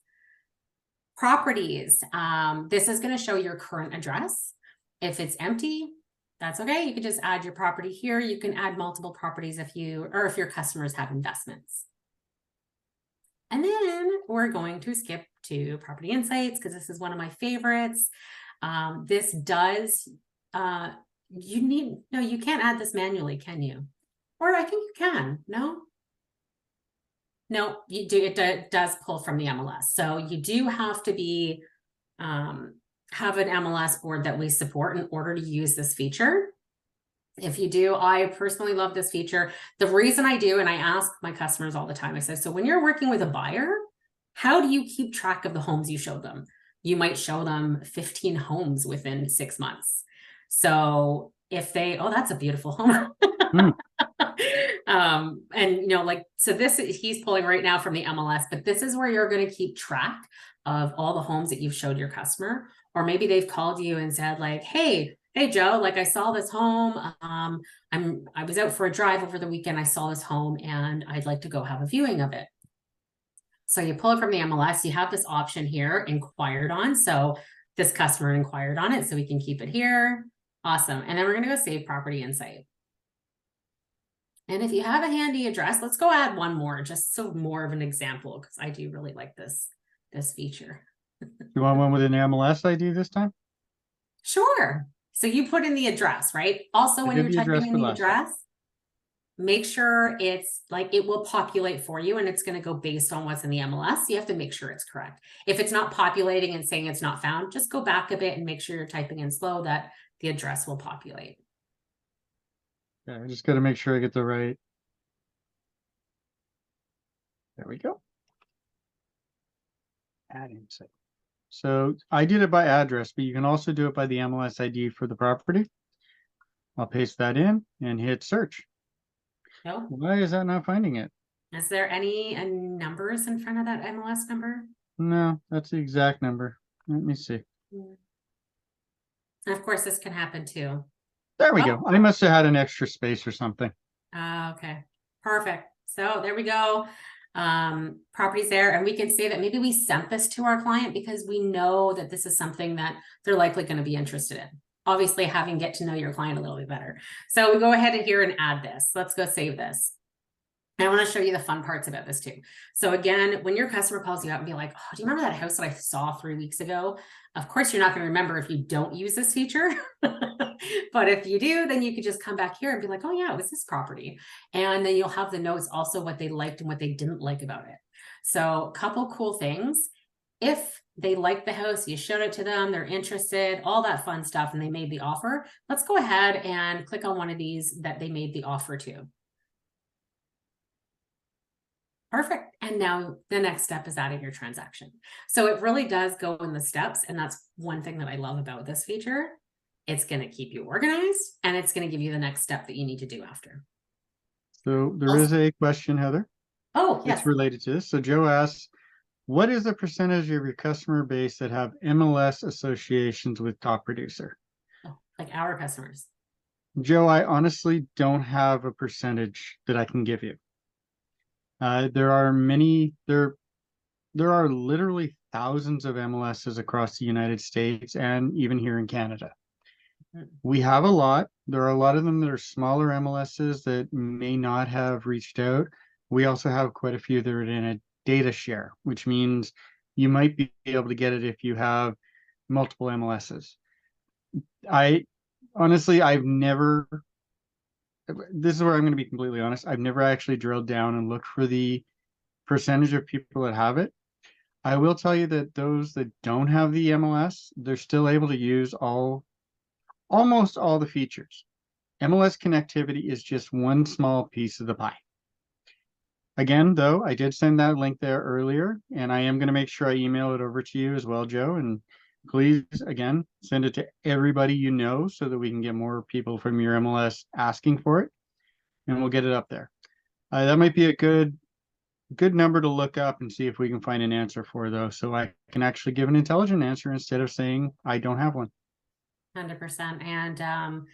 Properties. This is going to show your current address. If it's empty, that's okay. You can just add your property here. You can add multiple properties if your customers have investments. And then we're going to skip to property insights because this is one of my favorites. This does, you can't add this manually, can you? Or I think you can, no? No, you do. It does pull from the MLS. So you do have to be, have an MLS board that we support in order to use this feature. If you do, I personally love this feature. The reason I do, and I ask my customers all the time, I say, so when you're working with a buyer, how do you keep track of the homes you showed them? You might show them 15 homes within 6 months. So if they, oh, that's a beautiful home. And you know, like, so this, he's pulling right now from the MLS, but this is where you're going to keep track of all the homes that you've showed your customer. Or maybe they've called you and said like, hey Joe, like I saw this home. I was out for a drive over the weekend. I saw this home and I'd like to go have a viewing of it. So you pull it from the MLS, you have this option here, inquired on. So this customer inquired on it, so we can keep it here. Awesome. And then we're going to go save property insight. And if you have a handy address, let's go add one more, just so more of an example, because I do really like this feature. You want one with an MLS ID this time? Sure. So you put in the address, right? Also, when you're typing in the address, make sure it's like it will populate for you, and it's going to go based on what's in the MLS. You have to make sure it's correct. If it's not populating and saying it's not found, just go back a bit and make sure you're typing in slow, that the address will populate. Yeah, I just got to make sure I get the right. There we go. Add insight. So I did it by address, but you can also do it by the MLS ID for the property. I'll paste that in and hit search. No? Why is that not finding it? Is there any numbers in front of that MLS number? No, that's the exact number. Let me see. And of course, this can happen too. There we go. I must have had an extra space or something. Okay, perfect. So there we go. Properties there, and we can say that maybe we sent this to our client because we know that this is something that they're likely going to be interested in. Obviously, having get to know your client a little bit better. So we go ahead and here and add this. Let's go save this. And I want to show you the fun parts about this too. So again, when your customer calls you out and be like, oh, do you remember that house that I saw 3 weeks ago? Of course, you're not going to remember if you don't use this feature. But if you do, then you could just come back here and be like, oh yeah, it was this property. And then you'll have the notes also what they liked and what they didn't like about it. So a couple cool things. If they like the house, you showed it to them, they're interested, all that fun stuff, and they made the offer, let's go ahead and click on one of these that they made the offer to. Perfect. And now the next step is adding your transaction. So it really does go in the steps. And that's one thing that I love about this feature. It's going to keep you organized, and it's going to give you the next step that you need to do after. So there is a question, Heather. Oh, yes. It's related to this. So Joe asks, what is the percentage of your customer base that have MLS associations with Top Producer? Oh, like our customers. Joe, I honestly don't have a percentage that I can give you. There are literally thousands of MLSs across the United States and even here in Canada. We have a lot. There are a lot of them that are smaller MLSs that may not have reached out. We also have quite a few that are in a data share, which means you might be able to get it if you have multiple MLSs. This is where I'm going to be completely honest. I've never actually drilled down and looked for the percentage of people that have it. I will tell you that those that don't have the MLS, they're still able to use almost all the features. MLS connectivity is just one small piece of the pie. Again, though, I did send that link there earlier, and I am going to make sure I email it over to you as well, Joe. And please, again, send it to everybody you know so that we can get more people from your MLS asking for it, and we'll get it up there. That might be a good number to look up and see if we can find an answer for, though, so I can actually give an intelligent answer instead of saying I don't have one. 100%. And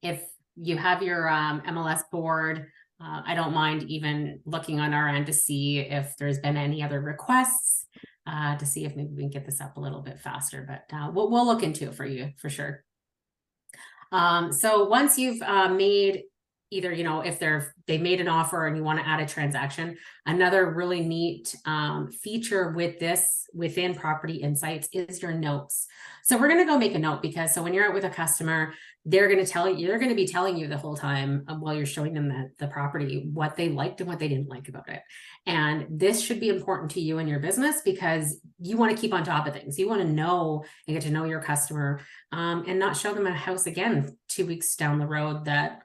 if you have your MLS board, I don't mind even looking on our end to see if there's been any other requests to see if maybe we can get this up a little bit faster, but we'll look into it for you for sure. So once you've made either, if they made an offer and you want to add a transaction, another really neat feature with this within Property Insights is your notes. So we're going to go make a note, because so when you're out with a customer, they're going to be telling you the whole time while you're showing them the property, what they liked and what they didn't like about it. And this should be important to you and your business, because you want to keep on top of things. You want to know and get to know your customer and not show them a house again 2 weeks down the road that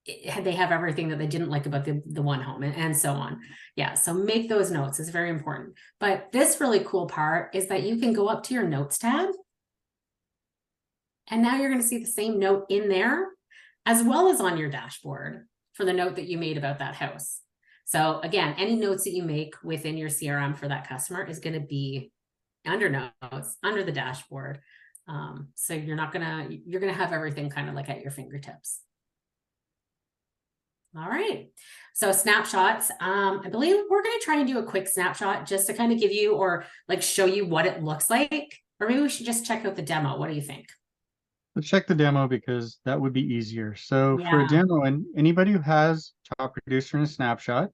they have everything that they didn't like about the one home, and so on. Yeah, so make those notes. It's very important. But this really cool part is that you can go up to your notes tab, and now you're going to see the same note in there, as well as on your dashboard for the note that you made about that house. So again, any notes that you make within your CRM for that customer is going to be under notes, under the dashboard. So you're going to have everything kind of like at your fingertips. All right. So snapshots, I believe we're going to try and do a quick snapshot just to kind of give you or like show you what it looks like. Or maybe we should just check out the demo. What do you think? Let's check the demo because that would be easier. So for a Yeah. demo, and anybody who has Top Producer in a snapshot,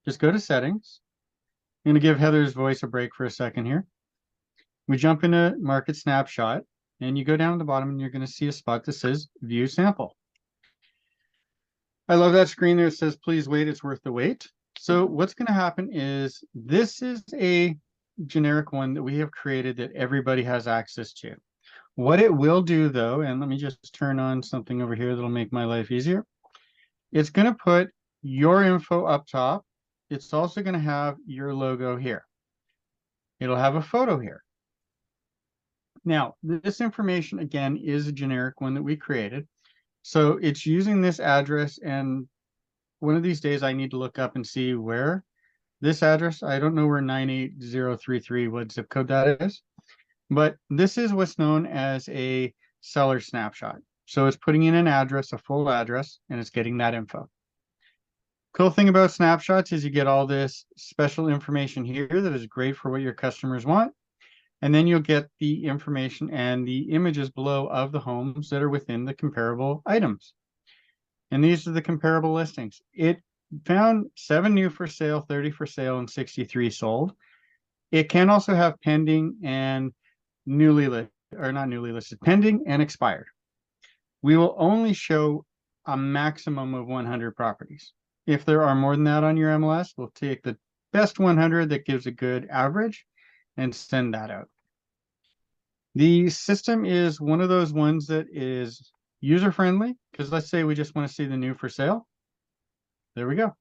just go to settings. I'm going to give Heather's voice a break for a second here. We jump into Market Snapshot, and you go down to the bottom, and you're going to see a spot that says View Sample. I love that screen there. It says, please wait, it's worth the wait. So what's going to happen is this is a generic one that we have created that everybody has access to. What it will do though, and let me just turn on something over here that'll make my life easier. It's going to put your info up top. It's also going to have your logo here. It'll have a photo here. Now, this information again is a generic one that we created. So it's using this address, and one of these days I need to look up and see where this address, I don't know where 98033, what zip code that is, but this is what's known as a seller snapshot. So it's putting in an address, a full address, and it's getting that info. Cool thing about snapshots is you get all this special information here that is great for what your customers want. And then you'll get the information and the images below of the homes that are within the comparable items. And these are the comparable listings. It found 7 new for sale, 30 for sale, and 63 sold. It can also have pending and newly listed, or not newly listed, pending and expired. We will only show a maximum of 100 properties. If there are more than that on your MLS, we'll take the best 100 that gives a good average and send that out. The system is one of those ones that is user-friendly, because let's say we just want to see the new for sale. There we go.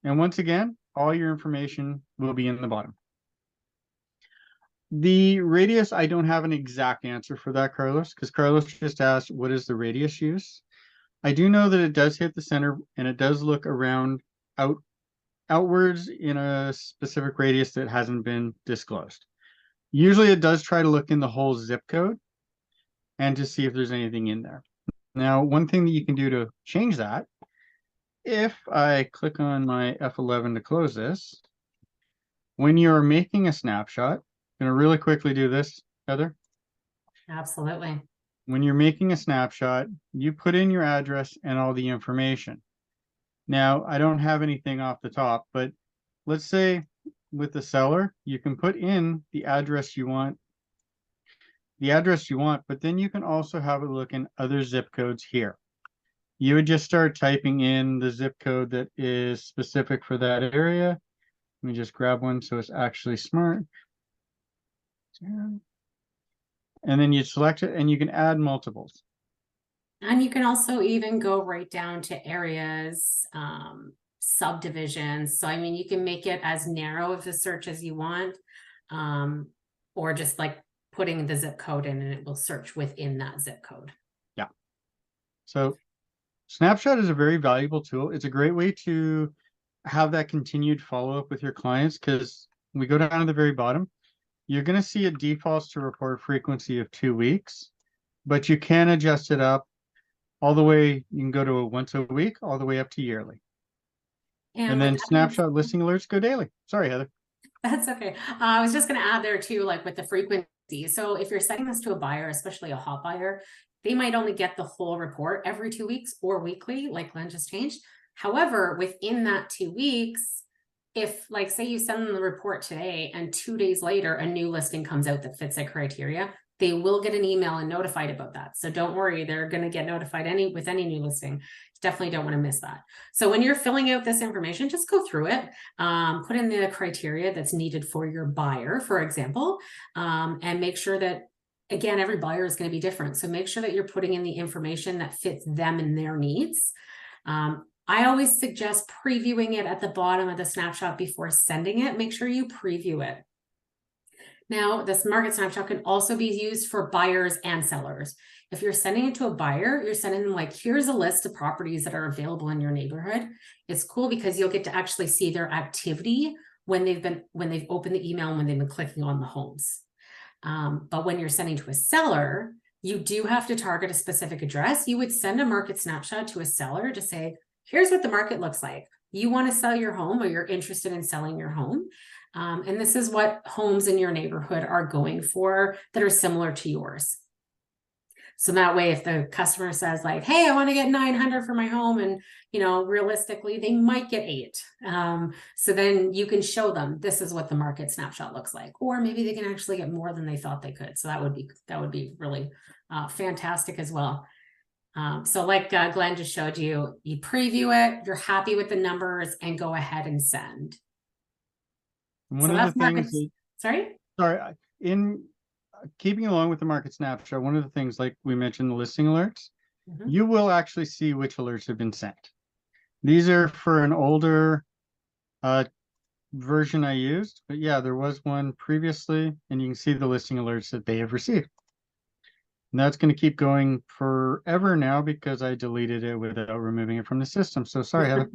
And once again, all your information will be in the bottom. The radius, I don't have an exact answer for that, Carlos, because Carlos just asked, what is the radius use? I do know that it does hit the center and it does look around outwards in a specific radius that hasn't been disclosed. Usually it does try to look in the whole zip code and to see if there's anything in there. Now, one thing that you can do to change that, if I click on my F11 to close this, when you're making a snapshot, I'm going to really quickly do this, Heather. Absolutely. When you're making a snapshot, you put in your address and all the information. Now, I don't have anything off the top, but let's say with the seller, you can put in the address you want, but then you can also have a look in other zip codes here. You would just start typing in the zip code that is specific for that area. Let me just grab one so it's actually smart. And then you select it and you can add multiples. And you can also even go right down to areas, subdivisions. So, I mean, you can make it as narrow of a search as you want, or just like putting the zip code in and it will search within that zip code. Yeah. So Snapshot is a very valuable tool. It's a great way to have that continued follow-up with your clients, because we go down to the very bottom. You're going to see it defaults to report frequency of 2 weeks, but you can adjust it up all the way. You can go to a once a week, all the way up to yearly. And then snapshot listing alerts go daily. Sorry, Heather. That's okay. I was just going to add there too, like with the frequency. So if you're setting this to a buyer, especially a hot buyer, they might only get the whole report every 2 weeks or weekly, like Glenn just changed. However, within that 2 weeks, if like, say you send them the report today and 2 days later, a new listing comes out that fits that criteria, they will get an email and notified about that. So don't worry, they're going to get notified with any new listing. Definitely don't want to miss that. So when you're filling out this information, just go through it, put in the criteria that's needed for your buyer, for example, and make sure that, again, every buyer is going to be different. So make sure that you're putting in the information that fits them and their needs. I always suggest previewing it at the bottom of the snapshot before sending it. Make sure you preview it. Now, this market snapshot can also be used for buyers and sellers. If you're sending it to a buyer, you're sending them like, here's a list of properties that are available in your neighborhood. It's cool because you'll get to actually see their activity when they've opened the email and when they've been clicking on the homes. But when you're sending to a seller, you do have to target a specific address. You would send a market snapshot to a seller to say, here's what the market looks like. You want to sell your home, or you're interested in selling your home. And this is what homes in your neighborhood are going for that are similar to yours. So that way, if the customer says like, hey, I want to get 900 for my home, and realistically, they might get 8. So then you can show them this is what the market snapshot looks like, or maybe they can actually get more than they thought they could. So that would be really fantastic as well. So like Glenn just showed you, you preview it, you're happy with the numbers, and go ahead and send. One of the things sorry, in keeping along with the market snapshot, one of the things, like we mentioned, the listing alerts, you will actually see which alerts have been sent. These are for an older version I used, but yeah, there was one previously, and you can see the listing alerts that they have received. And that's going to keep going forever now because I deleted it without removing it from the system. So sorry, Heather.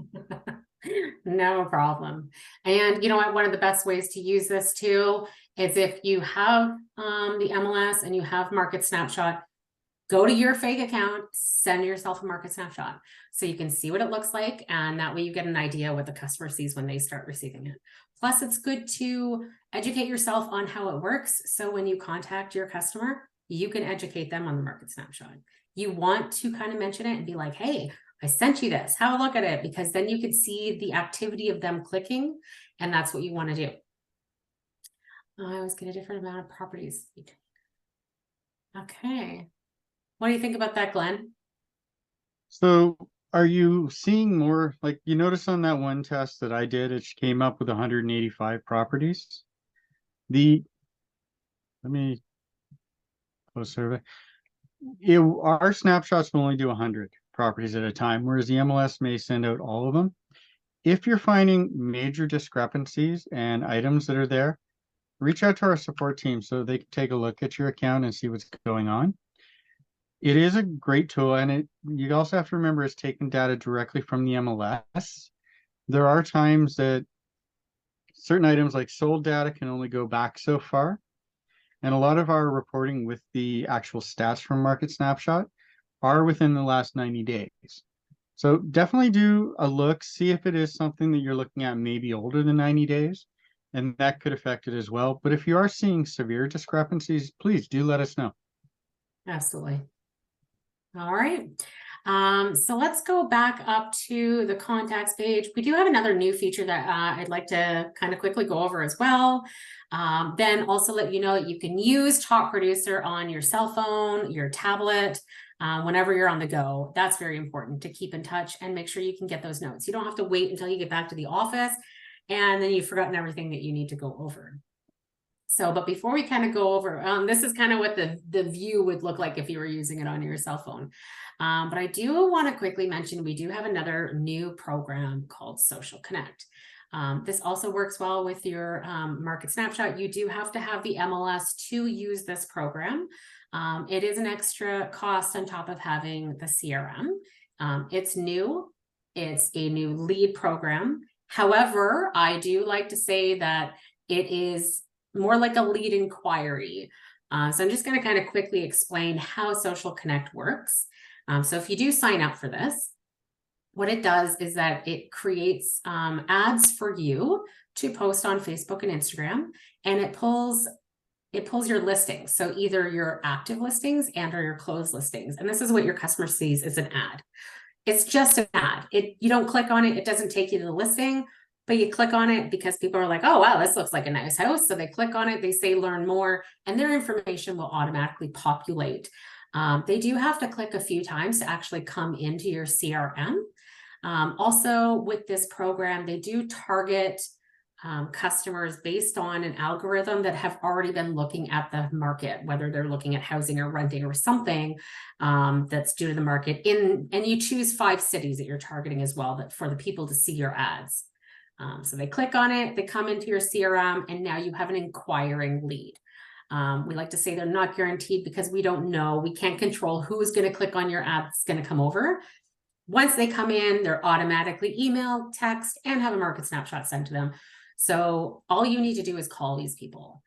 No problem. And you know what? One of the best ways to use this too is if you have the MLS and you have market snapshot, go to your fake account, send yourself a market snapshot so you can see what it looks like. And that way you get an idea what the customer sees when they start receiving it. Plus, it's good to educate yourself on how it works. So when you contact your customer, you can educate them on the market snapshot. You want to kind of mention it and be like, hey, I sent you this, have a look at it, because then you can see the activity of them clicking, and that's what you want to do. I always get a different amount of properties. Okay. What do you think about that, Glenn? So are you seeing more, like you notice on that one test that I did, it came up with 185 properties. Let me close survey. Our snapshots will only do 100 properties at a time, whereas the MLS may send out all of them. If you're finding major discrepancies and items that are there, reach out to our support team so they can take a look at your account and see what's going on. It is a great tool, and you also have to remember it's taking data directly from the MLS. There are times that certain items like sold data can only go back so far. And a lot of our reporting with the actual stats from Market Snapshot are within the last 90 days. So definitely do a look, see if it is something that you're looking at maybe older than 90 days, and that could affect it as well. But if you are seeing severe discrepancies, please do let us know. Absolutely. All right. So let's go back up to the contacts page. We do have another new feature that I'd like to kind of quickly go over as well. Then also let you know that you can use Top Producer on your cell phone, your tablet, whenever you're on the go. That's very important to keep in touch and make sure you can get those notes. You don't have to wait until you get back to the office and then you've forgotten everything that you need to go over. So, but before we kind of go over, this is kind of what the view would look like if you were using it on your cell phone. But I do want to quickly mention, we do have another new program called Social Connect. This also works well with your market snapshot. You do have to have the MLS to use this program. It is an extra cost on top of having the CRM. It's new. It's a new lead program. However, I do like to say that it is more like a lead inquiry. So I'm just going to kind of quickly explain how Social Connect works. So if you do sign up for this, what it does is that it creates ads for you to post on Facebook and Instagram, and it pulls your listings. So either your active listings and or your closed listings. And this is what your customer sees as an ad. It's just an ad. You don't click on it. It doesn't take you to the listing. But you click on it because people are like, oh, wow, this looks like a nice house. So they click on it, they say learn more, and their information will automatically populate. They do have to click a few times to actually come into your CRM. Also with this program, they do target customers based on an algorithm that have already been looking at the market, whether they're looking at housing or renting or something that's due to the market. And you choose 5 cities that you're targeting as well for the people to see your ads. So they click on it, they come into your CRM, and now you have an inquiring lead. We like to say they're not guaranteed because we don't know. We can't control who's going to click on your ad that's going to come over. Once they come in, they're automatically emailed, text, and have a market snapshot sent to them. So all you need to do is call these people.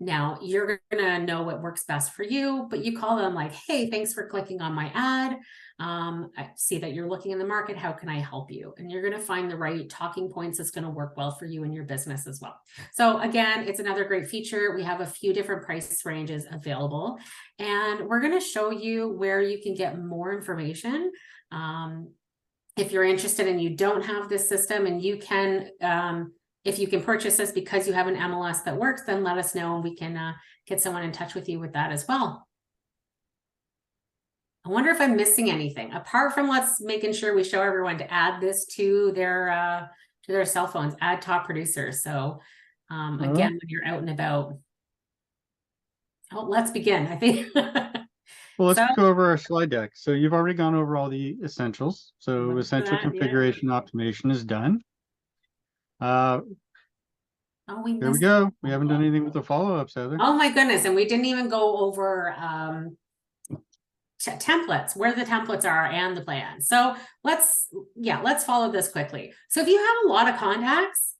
Now you're going to know what works best for you, but you call them like, hey, thanks for clicking on my ad. I see that you're looking in the market. How can I help you? And you're going to find the right talking points that's going to work well for you and your business as well. So again, it's another great feature. We have a few different price ranges available, and we're going to show you where you can get more information. If you're interested and you don't have this system, and you can, if you can purchase this because you have an MLS that works, then let us know and we can get someone in touch with you with that as well. I wonder if I'm missing anything apart from let's making sure we show everyone to add this to their cell phones, add top producer. So again, when you're out and about, let's begin. I think. Well, let's go over our slide deck. So you've already gone over all the essentials. So essential configuration optimation is done. There we go. We haven't done anything with the follow-ups, Heather. Oh my goodness. And we didn't even go over templates, where the templates are and the plan. So let's follow this quickly. So if you have a lot of contacts,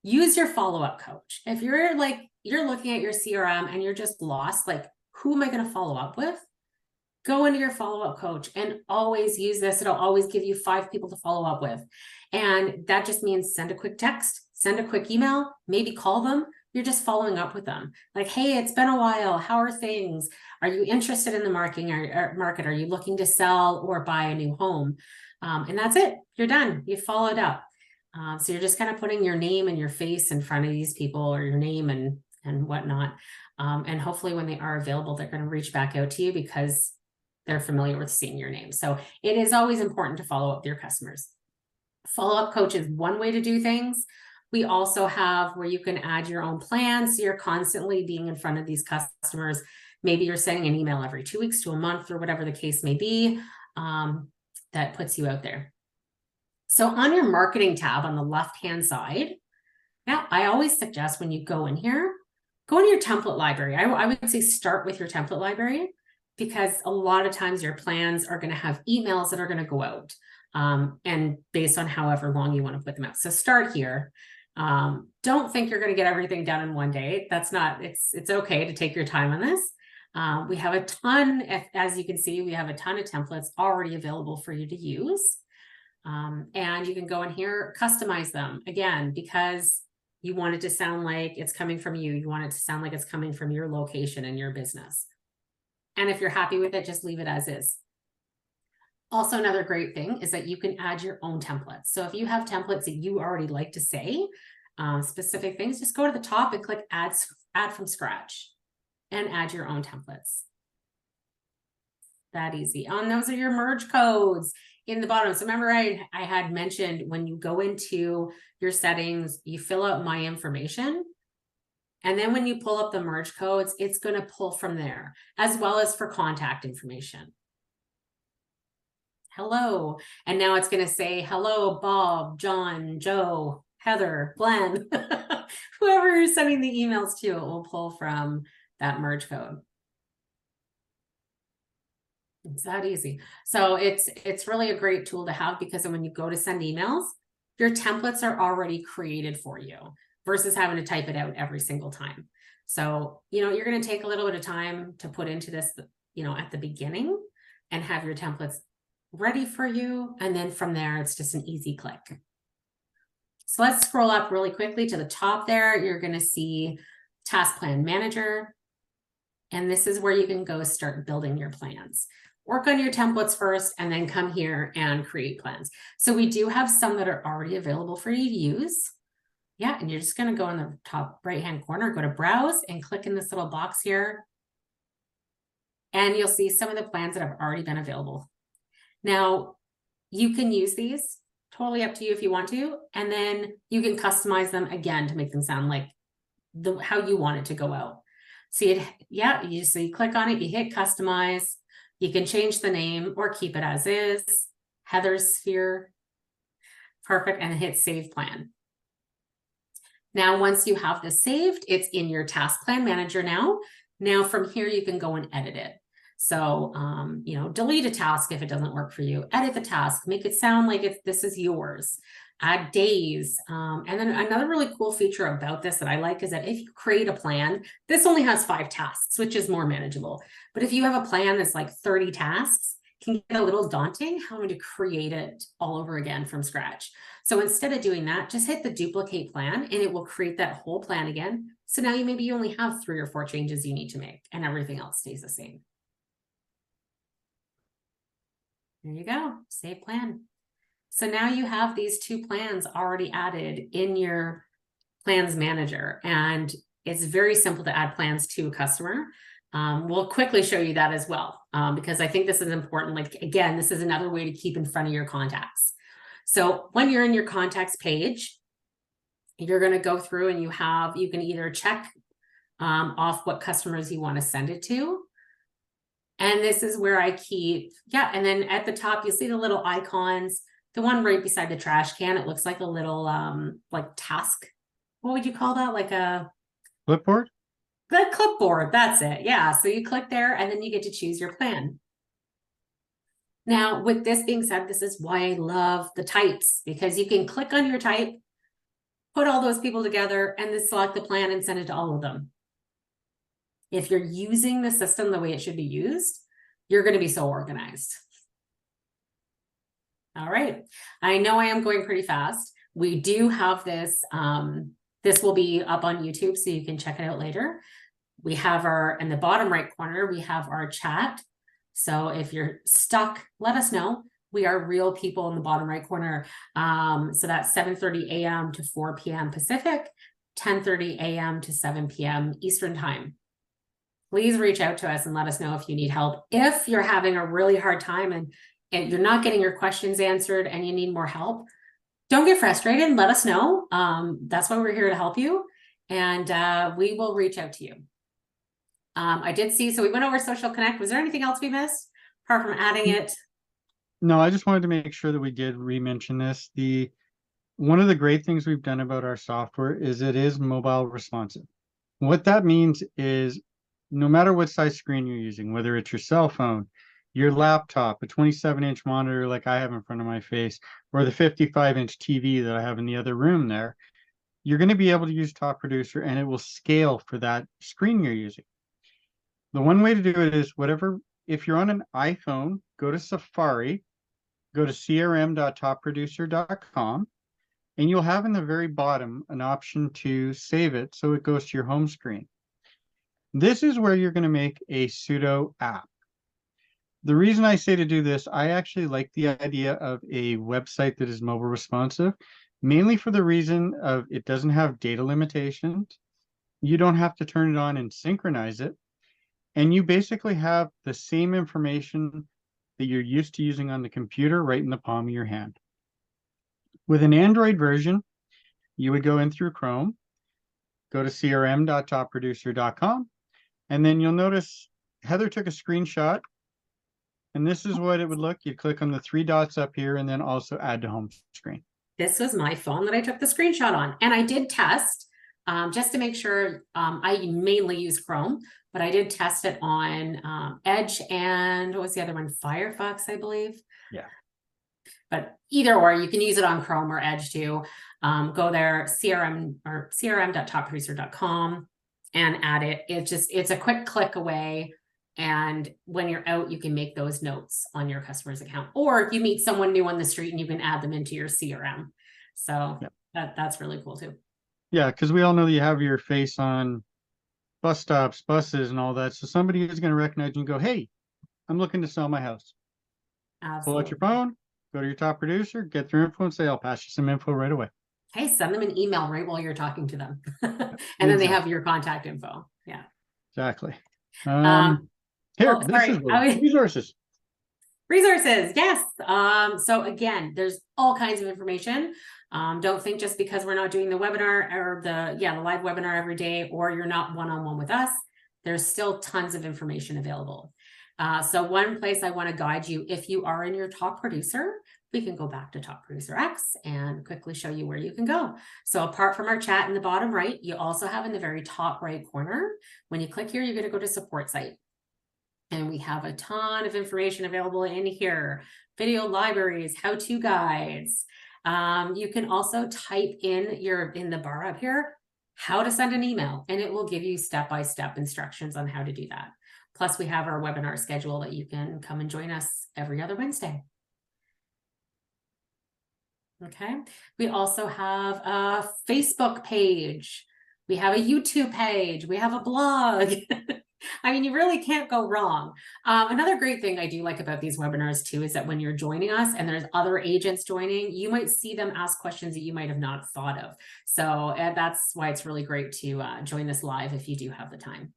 use your follow-up coach. If you're looking at your CRM and you're just lost, like, who am I going to follow up with? Go into your follow-up coach and always use this. It'll always give you 5 people to follow up with. And that just means send a quick text, send a quick email, maybe call them. You're just following up with them. Like, hey, it's been a while. How are things? Are you interested in the market? Are you looking to sell or buy a new home? And that's it. You're done. You followed up. So you're just kind of putting your name and your face in front of these people, or your name and whatnot. And hopefully when they are available, they're going to reach back out to you because they're familiar with seeing your name. So it is always important to follow up with your customers. Follow-up coach is one way to do things. We also have where you can add your own plans. So you're constantly being in front of these customers. Maybe you're sending an email every 2 weeks to a month or whatever the case may be. That puts you out there. So on your marketing tab on the left-hand side, now I always suggest when you go in here, go into your template library. I would say start with your template library, because a lot of times your plans are going to have emails that are going to go out, and based on however long you want to put them out. So start here. Don't think you're going to get everything done in one day. That's not, it's okay to take your time on this. We have a ton, as you can see, we have a ton of templates already available for you to use. And you can go in here, customize them again, because you want it to sound like it's coming from you. You want it to sound like it's coming from your location and your business. And if you're happy with it, just leave it as is. Also, another great thing is that you can add your own templates. So if you have templates that you already like to say, specific things, just go to the top and click add from scratch and add your own templates. That easy. And those are your merge codes in the bottom. So remember, I had mentioned when you go into your settings, you fill out my information. And then when you pull up the merge codes, it's going to pull from there, as well as for contact information. Hello. And now it's going to say, hello, Bob, John, Joe, Heather, Glenn, whoever you're sending the emails to, it will pull from that merge code. It's that easy. So it's really a great tool to have, because when you go to send emails, your templates are already created for you, versus having to type it out every single time. So, you're going to take a little bit of time to put into this, at the beginning, and have your templates ready for you. And then from there, it's just an easy click. So let's scroll up really quickly to the top there. You're going to see Task Plan Manager. And this is where you can go start building your plans. Work on your templates first, and then come here and create plans. So we do have some that are already available for you to use. Yeah, and you're just going to go in the top right-hand corner, go to Browse, and click in this little box here. And you'll see some of the plans that have already been available. Now, you can use these, totally up to you if you want to, and then you can customize them again to make them sound like how you want it to go out. See it? So you click on it, you hit Customize. You can change the name or keep it as is. Heather's Sphere. Perfect. And hit Save Plan. Now, once you have this saved, it's in your Task Plan Manager now. Now from here, you can go and edit it. So, delete a task if it doesn't work for you, edit the task, make it sound like this is yours, add days. And then another really cool feature about this that I like is that if you create a plan, this only has 5 tasks, which is more manageable. But if you have a plan that's like 30 tasks, can get a little daunting having to create it all over again from scratch. So instead of doing that, just hit the duplicate plan and it will create that whole plan again. So now maybe you only have 3 or 4 changes you need to make and everything else stays the same. There you go, save plan. So now you have these 2 plans already added in your plans manager, and it's very simple to add plans to a customer. We'll quickly show you that as well, because I think this is important. Like, again, this is another way to keep in front of your contacts. So when you're in your contacts page, you're going to go through and you can either check off what customers you want to send it to. And this is where I keep, and then at the top, you'll see the little icons, the one right beside the trash can. It looks like a little like task. What would you call that? Like a Clipboard? The clipboard, that's it. Yeah, so you click there and then you get to choose your plan. Now, with this being said, this is why I love the types, because you can click on your type, put all those people together, and then select the plan and send it to all of them. If you're using the system the way it should be used, you're going to be so organized. All right. I know I am going pretty fast. We do have this. This will be up on YouTube, so you can check it out later. We have in the bottom right corner, we have our chat. So if you're stuck, let us know. We are real people in the bottom right corner. So that's 7:30 a.m. to 4 p.m. Pacific, 10:30 a.m. to 7 p.m. Eastern time. Please reach out to us and let us know if you need help. If you're having a really hard time and you're not getting your questions answered and you need more help, don't get frustrated. Let us know. That's why we're here to help you. And we will reach out to you. I did see, so we went over Social Connect. Was there anything else we missed apart from adding it? No, I just wanted to make sure that we did re-mention this. One of the great things we've done about our software is it is mobile responsive. What that means is no matter what size screen you're using, whether it's your cell phone, your laptop, a 27-inch monitor like I have in front of my face, or the 55-inch TV that I have in the other room there, you're going to be able to use Top Producer and it will scale for that screen you're using. The one way to do it is if you're on an iPhone, go to Safari, go to crm.topproducer.com, and you'll have in the very bottom an option to save it so it goes to your home screen. This is where you're going to make a pseudo app. The reason I say to do this, I actually like the idea of a website that is mobile responsive, mainly for the reason of it doesn't have data limitations. You don't have to turn it on and synchronize it. And you basically have the same information that you're used to using on the computer right in the palm of your hand. With an Android version, you would go in through Chrome, go to crm.topproducer.com, and then you'll notice Heather took a screenshot, and this is what it would look. You click on the 3 dots up here and then also add to home screen. This was my phone that I took the screenshot on, and I did test just to make sure. I mainly use Chrome, but I did test it on Edge and what was the other one? Firefox, I believe. Yeah. But either or, you can use it on Chrome or Edge too. Go there, crm.topproducer.com, and add it. It's a quick click away. And when you're out, you can make those notes on your customer's account, or if you meet someone new on the street and you can add them into your CRM. So that's really cool too. Yeah, because we all know that you have your face on bus stops, buses, and all that. So somebody is going to recognize you and go, hey, I'm looking to sell my house. Absolutely. Pull out your phone, go to your Top Producer, get their info, and say, I'll pass you some info right away. Hey, send them an email right while you're talking to them. And then they have your contact info. Yeah. Exactly. This is resources. Resources, yes. So again, there's all kinds of information. Don't think just because we're not doing the webinar or the live webinar every day, or you're not one-on-one with us, there's still tons of information available. So one place I want to guide you, if you are in your Top Producer, we can go back to Top Producer X and quickly show you where you can go. So apart from our chat in the bottom right, you also have in the very top right corner, when you click here, you're going to go to Support Site. And we have a ton of information available in here, video libraries, how-to guides. You can also type in the bar up here, how to send an email, and it will give you step-by-step instructions on how to do that. Plus, we have our webinar schedule that you can come and join us every other Wednesday. Okay. We also have a Facebook page. We have a YouTube page. We have a blog. I mean, you really can't go wrong. Another great thing I do like about these webinars too is that when you're joining us and there's other agents joining, you might see them ask questions that you might have not thought of. So that's why it's really great to join this live if you do have the time.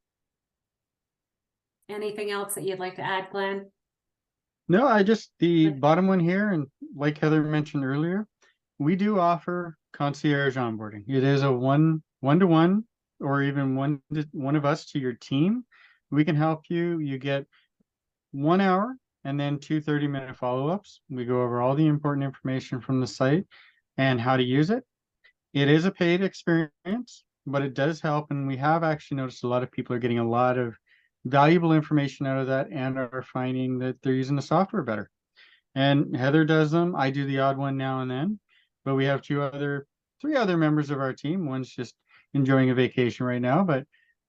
Anything else that you'd like to add, Glenn? No, the bottom one here, and like Heather mentioned earlier, we do offer concierge onboarding. It is a one-to-one or even one of us to your team. We can help you. You get 1 hour and then 2 30-minute follow-ups. We go over all the important information from the site and how to use it. It is a paid experience, but it does help. And we have actually noticed a lot of people are getting a lot of valuable information out of that and are finding that they're using the software better. And Heather does them. I do the odd one now and then, but we have three other members of our team. One's just enjoying a vacation right now, but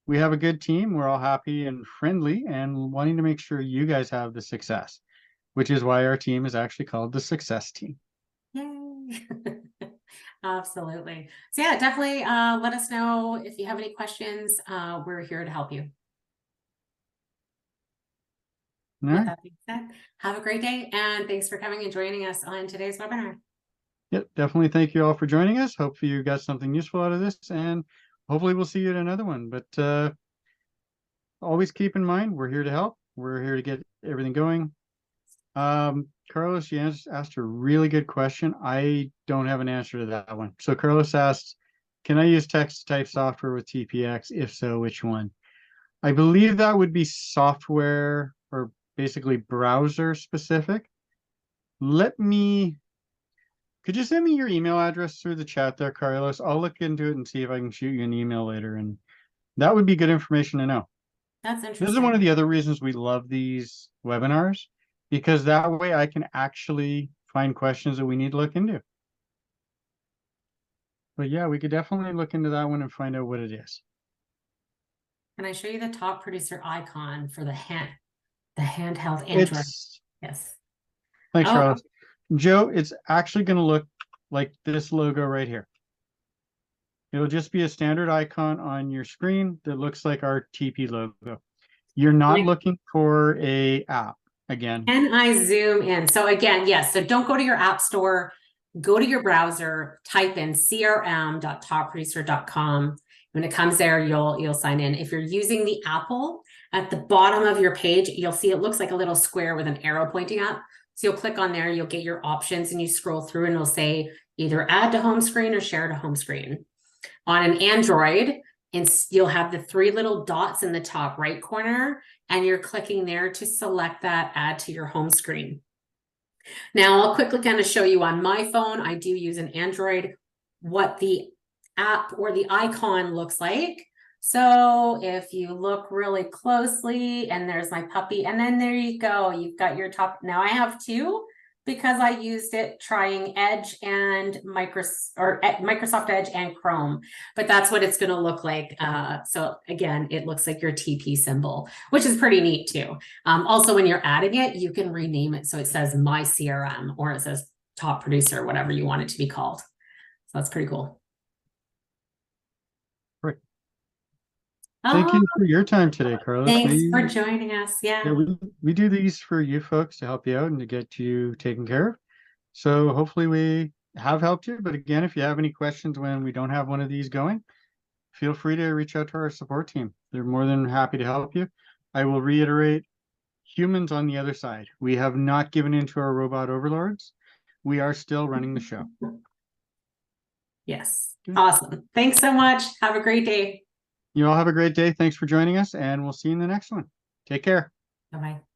we have a good team. We're all happy and friendly and wanting to make sure you guys have the success, which is why our team is actually called the Success Team. Yay. Absolutely. So yeah, definitely let us know if you have any questions. We're here to help you. All With right. that being said, have a great day and thanks for coming and joining us on today's webinar. Yep, definitely thank you all for joining us. Hopefully you got something useful out of this, and hopefully we'll see you at another one. But always keep in mind, we're here to help. We're here to get everything going. Carlos, you asked a really good question. I don't have an answer to that one. So Carlos asked, can I use text type software with TPX? If so, which one? I believe that would be software or basically browser specific. Could you send me your email address through the chat there, Carlos? I'll look into it and see if I can shoot you an email later. And that would be good information to know. That's interesting. This is one of the other reasons we love these webinars, because that way I can actually find questions that we need to look into. But yeah, we could definitely look into that one and find out what it is. Can I show you the top producer icon for the handheld Android? Yes. Thanks, Charles. Joe, it's actually going to look like this logo right here. It'll just be a standard icon on your screen that looks like our TP logo. You're not looking for a app again. Can I zoom in? So again, yes. So don't go to your app store. Go to your browser, type in crm.topproducer.com. When it comes there, you'll sign in. If you're using the Apple, at the bottom of your page, you'll see it looks like a little square with an arrow pointing up. So you'll click on there, you'll get your options and you scroll through and it'll say either add to home screen or share to home screen. On an Android, you'll have the 3 little dots in the top right corner and you're clicking there to select that add to your home screen. Now I'll quickly kind of show you on my phone. I do use an Android, what the app or the icon looks like. So if you look really closely and there's my puppy, and then there you go, you've got your top. Now I have 2 because I used it trying Edge and Microsoft Edge and Chrome, but that's what it's going to look like. So again, it looks like your TP symbol, which is pretty neat too. Also, when you're adding it, you can rename it. So it says my CRM or it says top producer, whatever you want it to be called. So that's pretty cool. Thank you for your time today, Carlos. Thanks for joining us. Yeah, we do these for you folks to help you out and to get you taken care of. So hopefully we have helped you. But again, if you have any questions when we don't have one of these going, feel free to reach out to our support team. They're more than happy to help you. I will reiterate, humans on the other side. We have not given in to our robot overlords. We are still running the show. Yes. Awesome. Thanks so much. Have a great day. You all have a great day. Thanks for joining us, and we'll see you in the next one. Take care. Bye-bye.